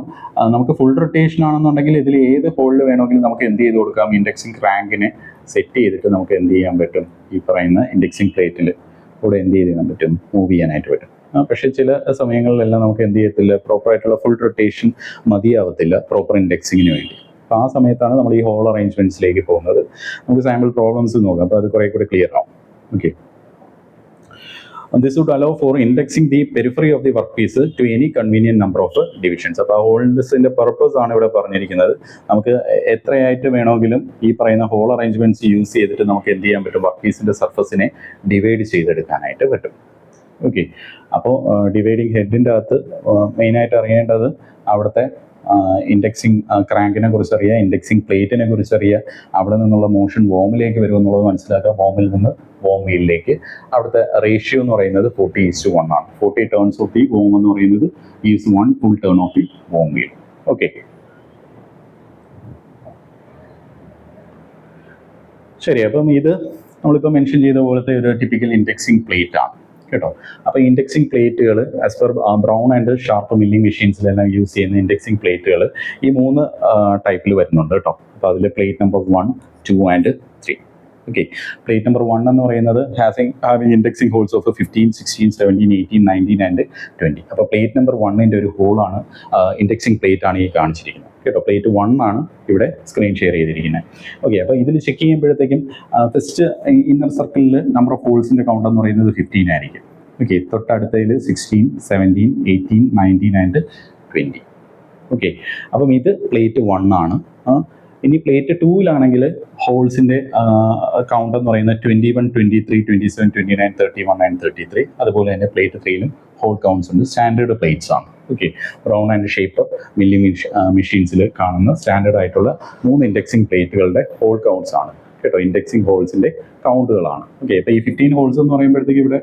നമുക്ക് ഫുൾ റൊട്ടേഷൻ ആണെന്നുണ്ടെങ്കിൽ ഇതിൽ ഏത് ഹോളിൽ വേണമെങ്കിലും നമുക്ക് എന്ത് ചെയ്ത് കൊടുക്കാം, ഇൻഡെക്സിങ് ക്രാങ്കിനെ സെറ്റ് ചെയ്തിട്ട് നമുക്ക് എന്ത് ചെയ്യാൻ പറ്റും, ഈ പറയുന്ന ഇൻഡെക്സിങ് പ്ലേറ്റിൽ കൂടെ എന്ത് ചെയ്യാൻ പറ്റും, മൂവ് ചെയ്യാനായിട്ട് പറ്റും. പക്ഷേ ചില സമയങ്ങളിലെല്ലാം നമുക്ക് എന്ത് ചെയ്യത്തില്ല, പ്രോപ്പറായിട്ടുള്ള ഫുൾ റൊട്ടേഷൻ മതിയാവത്തില്ല പ്രോപ്പർ ഇൻഡെക്സിങ്ങിന് വേണ്ടി. അപ്പോൾ ആ സമയത്താണ് നമ്മൾ ഈ ഹോൾ അറേഞ്ച്മെന്റ്സിലേക്ക് പോകുന്നത്. നമുക്ക് സാമ്പിൾ പ്രോബ്ലംസ് നോക്കാം, അപ്പോൾ അത് കുറേ കൂടി ക്ലിയർ ആവും. Okay, this would allow for indexing the periphery of the workpiece to any convenient number of divisions. അപ്പോൾ ആ ഹോൾസിന്റെ പർപ്പസ് ആണ് ഇവിടെ പറഞ്ഞിരിക്കുന്നത്. നമുക്ക് എത്രയായിട്ട് വേണമെങ്കിലും ഈ പറയുന്ന ഹോൾ അറേഞ്ച്മെന്റ്സ് യൂസ് ചെയ്തിട്ട് നമുക്ക് എന്ത് ചെയ്യാൻ പറ്റും, വർക്ക് പീസിന്റെ സർഫസിനെ ഡിവൈഡ് ചെയ്തെടുക്കാനായിട്ട് പറ്റും. ഓക്കെ, അപ്പോൾ ഡിവൈഡിങ് ഹെഡിൻ്റെ അകത്ത് മെയിനായിട്ട് അറിയേണ്ടത് അവിടുത്തെ ഇൻഡെക്സിങ് ക്രാങ്കിനെ കുറിച്ച് അറിയുക, ഇൻഡെക്സിങ് പ്ലേറ്റിനെ കുറിച്ച് അറിയുക, അവിടെ നിന്നുള്ള മോഷൻ വോമിലേക്ക് വരുമെന്നുള്ളത് മനസ്സിലാക്കുക, വോമിൽ നിന്ന് വോം വീലിലേക്ക്. അവിടുത്തെ റേഷ്യോ എന്ന് പറയുന്നത് 40:1 ആണ്. 40 ടേൺസ് ഓഫ് ദി വോം എന്ന് പറയുന്നത് is 1 full turn of the warm wheel. Okay, ശരി. അപ്പം ഇത് നമ്മളിപ്പോൾ മെൻഷൻ ചെയ്ത പോലത്തെ ഒരു ടിപ്പിക്കൽ ഇൻഡെക്സിങ് പ്ലേറ്റ് ആണ് കേട്ടോ. അപ്പോൾ ഇൻഡെക്സിങ് പ്ലേറ്റുകൾ as per Brown and Sharp milling മെഷീൻസിലെല്ലാം യൂസ് ചെയ്യുന്ന ഇൻഡെക്സിങ് പ്ലേറ്റുകൾ ഈ 3 ടൈപ്പിൽ വരുന്നുണ്ട് കേട്ടോ. അപ്പോൾ അതിൽ plate number 1, 2 and 3. Okay, plate number 1 എന്ന് പറയുന്നത് having indexing holes of 15, 16, 17, 18, 19 and 20. അപ്പോൾ പ്ലേറ്റ് നമ്പർ 1ൻ്റെ ഒരു ഹോളാണ് ഇൻഡെക്സിങ് പ്ലേറ്റ് ആണ് ഈ കാണിച്ചിരിക്കുന്നത് കേട്ടോ. പ്ലേറ്റ് 1 ആണ് ഇവിടെ സ്ക്രീൻ ഷെയർ ചെയ്തിരിക്കുന്നത്. ഓക്കെ, അപ്പോൾ ഇതിൽ ചെക്ക് ചെയ്യുമ്പോഴത്തേക്കും ഫസ്റ്റ് ഇന്നർ സർക്കിളിൽ നമ്പർ ഓഫ് ഹോൾസിൻ്റെ കൗണ്ട് എന്ന് പറയുന്നത് 15 ആയിരിക്കും. Okay, തൊട്ടടുത്തതിൽ 16, 17, 18, 19 and 20. ഓക്കെ, അപ്പം ഇത് പ്ലേറ്റ് 1 ആണ്. ഇനി പ്ലേറ്റ് 2-ലാണെങ്കിൽ ഹോൾസിൻ്റെ കൗണ്ട് എന്ന് പറയുന്നത് 21, 23, 27, 29, 31 ആൻഡ് 33. അതുപോലെ തന്നെ പ്ലേറ്റ് 3-ലും ഹോൾ കൗണ്ട്സ് ഉണ്ട്. സ്റ്റാൻഡേർഡ് പ്ലേറ്റ്സ് ആണ്. Okay, Brown and shape milling മെഷീൻസിൽ കാണുന്ന സ്റ്റാൻഡേർഡ് ആയിട്ടുള്ള 3 ഇൻഡെക്സിങ് പ്ലേറ്റുകളുടെ ഹോൾ കൗണ്ട്സ് ആണ് കേട്ടോ. ഇൻഡെക്സിങ് ഹോൾസിൻ്റെ കൗണ്ടുകളാണ്. ഓക്കെ, അപ്പോൾ ഈ 15 ഹോൾസ് എന്ന് പറയുമ്പോഴത്തേക്ക് ഇവിടെ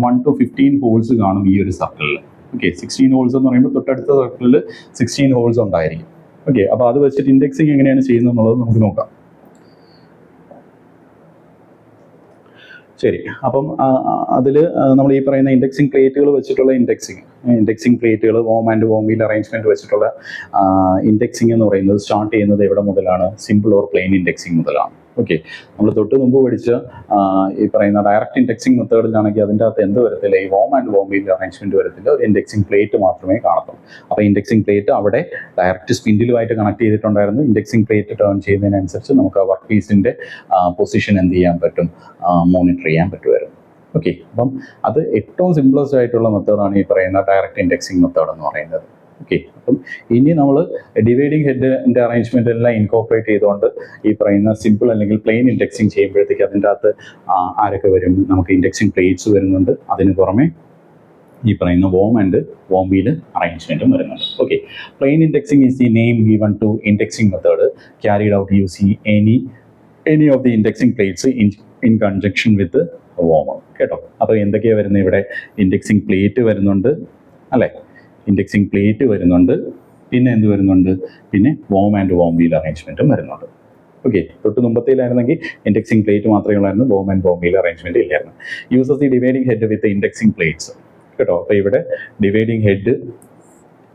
1 to 15 ഹോൾസ് കാണും ഈ ഒരു സർക്കിളിൽ. ഓക്കെ, 16 ഹോൾസ് എന്ന് പറയുമ്പോൾ തൊട്ടടുത്ത സർക്കിളിൽ 16 ഹോൾസ് ഉണ്ടായിരിക്കും. ഓക്കെ, അപ്പോൾ അത് വെച്ചിട്ട് ഇൻഡെക്സിങ് എങ്ങനെയാണ് ചെയ്യുന്നത് എന്നുള്ളത് നമുക്ക് നോക്കാം. ശരി, അപ്പം അതിൽ നമ്മൾ ഈ പറയുന്ന ഇൻഡെക്സിങ് പ്ലേറ്റുകൾ വെച്ചിട്ടുള്ള ഇൻഡെക്സിങ് പ്ലേറ്റുകൾ worm and worm wheel arrangement വെച്ചിട്ടുള്ള ഇൻഡെക്സിങ് എന്ന് പറയുന്നത് സ്റ്റാർട്ട് ചെയ്യുന്നത് എവിടെ മുതലാണ്, സിമ്പിൾ ഓർ പ്ലെയിൻ ഇൻഡെക്സിങ് മുതലാണ്. ഓക്കെ, നമ്മൾ തൊട്ട് മുമ്പ് പഠിച്ച ഈ പറയുന്ന ഡയറക്റ്റ് ഇൻഡെക്സിങ് മെത്തേഡിലാണെങ്കിൽ അതിൻ്റെ അകത്ത് എന്ത് വരത്തില്ല, ഈ worm and worm wheel arrangement വരത്തില്ല, ഒരു ഇൻഡെക്സിങ് പ്ലേറ്റ് മാത്രമേ കാണത്തുള്ളൂ. അപ്പോൾ ഇൻഡെക്സിങ് പ്ലേറ്റ് അവിടെ ഡയറക്റ്റ് സ്പിൻഡിലുമായിട്ട് കണക്ട് ചെയ്തിട്ടുണ്ടായിരുന്നു. ഇൻഡെക്സിങ് പ്ലേറ്റ് ടേൺ ചെയ്യുന്നതിനനുസരിച്ച് നമുക്ക് ആ വർക്ക് പീസിൻ്റെ പൊസിഷൻ എന്ത് ചെയ്യാൻ പറ്റും, മോണിറ്റർ ചെയ്യാൻ പറ്റുമായിരുന്നു. ഓക്കെ, അപ്പം അത് ഏറ്റവും സിംപ്ലസ്റ്റ് ആയിട്ടുള്ള മെത്തേഡാണ് ഈ പറയുന്ന ഡയറക്റ്റ് ഇൻഡെക്സിങ് മെത്തേഡ് എന്ന് പറയുന്നത്. ഓക്കെ, അപ്പം ഇനി നമ്മൾ ഡിവൈഡിങ് ഹെഡിൻ്റെ അറേഞ്ച്മെന്റ് എല്ലാം ഇൻകോപ്പറേറ്റ് ചെയ്തുകൊണ്ട് ഈ പറയുന്ന സിമ്പിൾ അല്ലെങ്കിൽ പ്ലെയിൻ ഇൻഡെക്സിങ് ചെയ്യുമ്പോഴത്തേക്ക് അതിൻ്റെ അകത്ത് ആരൊക്കെ വരും, നമുക്ക് ഇൻഡെക്സിങ് പ്ലേറ്റ്സ് വരുന്നുണ്ട്, അതിന് പുറമെ ഈ പറയുന്ന വോം ആൻഡ് വോം വീൽ അറേഞ്ച്മെന്റും വരുന്നുണ്ട്. Okay, plain indexing is the name given to indexing method carried out using any any of the indexing plates in conjunction with wormer കേട്ടോ. അപ്പോൾ എന്തൊക്കെയാണ് വരുന്നത് ഇവിടെ? ഇൻഡെക്സിങ് പ്ലേറ്റ് വരുന്നുണ്ട് അല്ലേ, ഇൻഡെക്സിങ് പ്ലേറ്റ് വരുന്നുണ്ട്, പിന്നെ എന്ത് വരുന്നുണ്ട്? പിന്നെ വോം ആൻഡ് വോം വീൽ അറേഞ്ച്മെൻറ്റും വരുന്നുണ്ട്. ഓക്കെ, തൊട്ട് മുമ്പത്തേലായിരുന്നെങ്കിൽ ഇൻഡെക്സിങ് പ്ലേറ്റ് മാത്രമേ ഉള്ളായിരുന്നു, worm and worm wheel arrangement ഇല്ലായിരുന്നു. Uses the dividing head with indexing plates കേട്ടോ. അപ്പോൾ ഇവിടെ ഡിവൈഡിങ് ഹെഡ്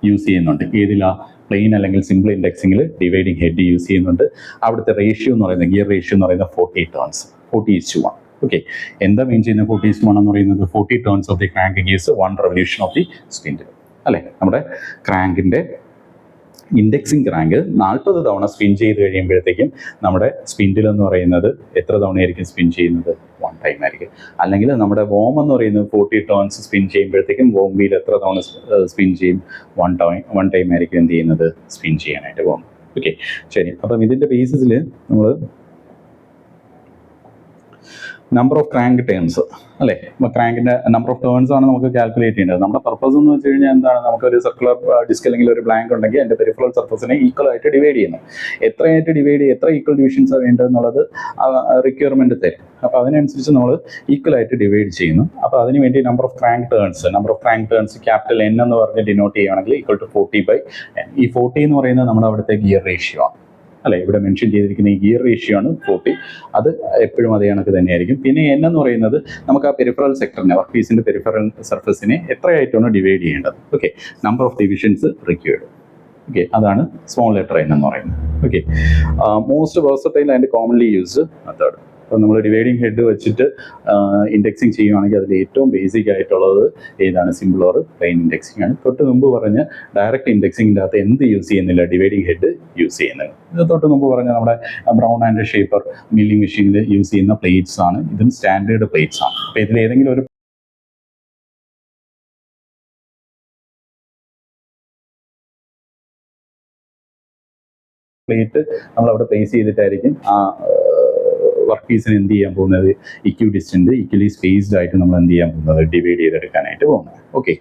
യൂസ് ചെയ്യുന്നുണ്ട്. ഏതിലാ? പ്ലെയിൻ അല്ലെങ്കിൽ സിമ്പിൾ ഇൻഡെക്സിങ്ങിൽ ഡിവൈഡിങ് ഹെഡ് യൂസ് ചെയ്യുന്നുണ്ട്. അവിടുത്തെ റേഷ്യോ എന്ന് പറയുന്നത്, ഗിയർ റേഷ്യോ എന്ന് പറയുന്നത് 40 ടേൺസ്, 40:1. ഓക്കെ, എന്താ മീൻ ചെയ്യുന്നത് 40:1 എന്ന് പറയുന്നത്? 40 turns of the crank gives 1 revolution of the spindle അല്ലേ. നമ്മുടെ ക്രാങ്കിൻ്റെ ഇൻഡെക്സിങ് ക്രാങ്ക് 40 തവണ സ്പിൻ ചെയ്ത് കഴിയുമ്പോഴത്തേക്കും നമ്മുടെ സ്പിൻഡിൽ എന്ന് പറയുന്നത് എത്ര തവണയായിരിക്കും സ്പിൻ ചെയ്യുന്നത്? 1 ടൈം ആയിരിക്കും. അല്ലെങ്കിൽ നമ്മുടെ വോം എന്ന് പറയുന്നത് 40 ടേൺസ് സ്പിൻ ചെയ്യുമ്പോഴത്തേക്കും വോം വീൽ എത്ര തവണ സ്പിൻ ചെയ്യും? 1 ടൈം ആയിരിക്കും എന്ത് ചെയ്യുന്നത്? സ്പിൻ ചെയ്യാനായിട്ട് പോകും. ഓക്കെ, ശരി. അപ്പം ഇതിൻ്റെ ബേസിസിൽ നമ്മൾ നമ്പർ ഓഫ് ക്രാങ്ക് ടേൺസ് അല്ലേ, അപ്പോൾ ക്രാങ്കിൻ്റെ നമ്പർ ഓഫ് ടേൺസ് ആണ് നമുക്ക് കാൽക്കുലേറ്റ് ചെയ്യേണ്ടത്. നമ്മുടെ പർപ്പസ് എന്ന് വെച്ച് കഴിഞ്ഞാൽ എന്താണ്? നമുക്കൊരു സർക്കുലർ ഡിസ്ക് അല്ലെങ്കിൽ ഒരു ബ്ലാങ്ക് ഉണ്ടെങ്കിൽ അതിൻ്റെ പെരിഫറൽ സർഫസിനെ ഈക്വൽ ആയിട്ട് ഡിവൈഡ് ചെയ്യുന്നു. എത്രയായിട്ട് ഡിവൈഡ് ചെയ്യുക, എത്ര ഈക്വൽ ഡിവിഷൻസാണ് വേണ്ടതെന്നുള്ളത് റിക്വയർമെൻറ്റ് തരും. അപ്പോൾ അതിനനുസരിച്ച് നമ്മൾ ഈക്വൽ ആയിട്ട് ഡിവൈഡ് ചെയ്യുന്നു. അപ്പോൾ അതിന് വേണ്ടി number of crank turns capital N എന്ന് പറഞ്ഞ് ഡിനോട്ട് ചെയ്യുകയാണെങ്കിൽ ഈക്വൽ ടു 40/N. ഈ 40 എന്ന് പറയുന്നത് നമ്മുടെ അവിടുത്തെ ഗിയർ റേഷ്യോ ആണ് അല്ലെ. ഇവിടെ മെൻഷൻ ചെയ്തിരിക്കുന്ന ഈ ഗിയർ റേഷ്യോ ആണ് 40. അത് എപ്പോഴും അതേ കണക്ക് തന്നെയായിരിക്കും. പിന്നെ N എന്ന് പറയുന്നത് നമുക്ക് ആ പെരിഫറൽ സെക്ടറിനെ, വർക്ക് പീസിൻ്റെ പെരിഫറൽ സർഫസിനെ എത്രയായിട്ടാണ് ഡിവൈഡ് ചെയ്യേണ്ടത്. Okay, number of divisions required. Okay, അതാണ് സ്മോൾ ലെറ്റർ N എന്ന് പറയുന്നത്. Okay, most versatile and commonly used method. അപ്പോൾ നമ്മൾ ഡിവൈഡിങ് ഹെഡ് വെച്ചിട്ട് ഇൻഡെക്സിങ് ചെയ്യുകയാണെങ്കിൽ അതിൽ ഏറ്റവും ബേസിക് ആയിട്ടുള്ളത് ഏതാണ്? സിമ്പിൾ ഓർ പ്ലെയിൻ ഇൻഡെക്സിങ് ആണ്. തൊട്ട് മുമ്പ് പറഞ്ഞ ഡയറക്റ്റ് ഇൻഡെക്സിങ്ങിൻ്റെ അകത്ത് എന്ത് യൂസ് ചെയ്യുന്നില്ല? ഡിവൈഡിങ് ഹെഡ് യൂസ് ചെയ്യുന്നത്. ഇത് തൊട്ട് മുമ്പ് പറഞ്ഞ നമ്മുടെ ബ്രൗൺ ആൻഡ് ഷേപ്പർ മില്ലിംഗ് മെഷീനിൽ യൂസ് ചെയ്യുന്ന പ്ലേറ്റ്സ് ആണ്. ഇതും സ്റ്റാൻഡേർഡ് പ്ലേറ്റ്സ് ആണ്. അപ്പോൾ ഇതിൽ ഏതെങ്കിലും ഒരു പ്ലേറ്റ് നമ്മളവിടെ പ്ലേസ് ചെയ്തിട്ടായിരിക്കും ആ വർക്ക് പീസിന് എന്ത് ചെയ്യാൻ പോകുന്നത്? ഇക്യു ഡിസ്റ്റൻറ്റ്, ഈക്വലി സ്പേസ്ഡ് ആയിട്ട് നമ്മൾ എന്ത് ചെയ്യാൻ പോകുന്നത്? ഡിവൈഡ് ചെയ്തെടുക്കാനായിട്ട് പോകുന്നത്. ഓക്കെ,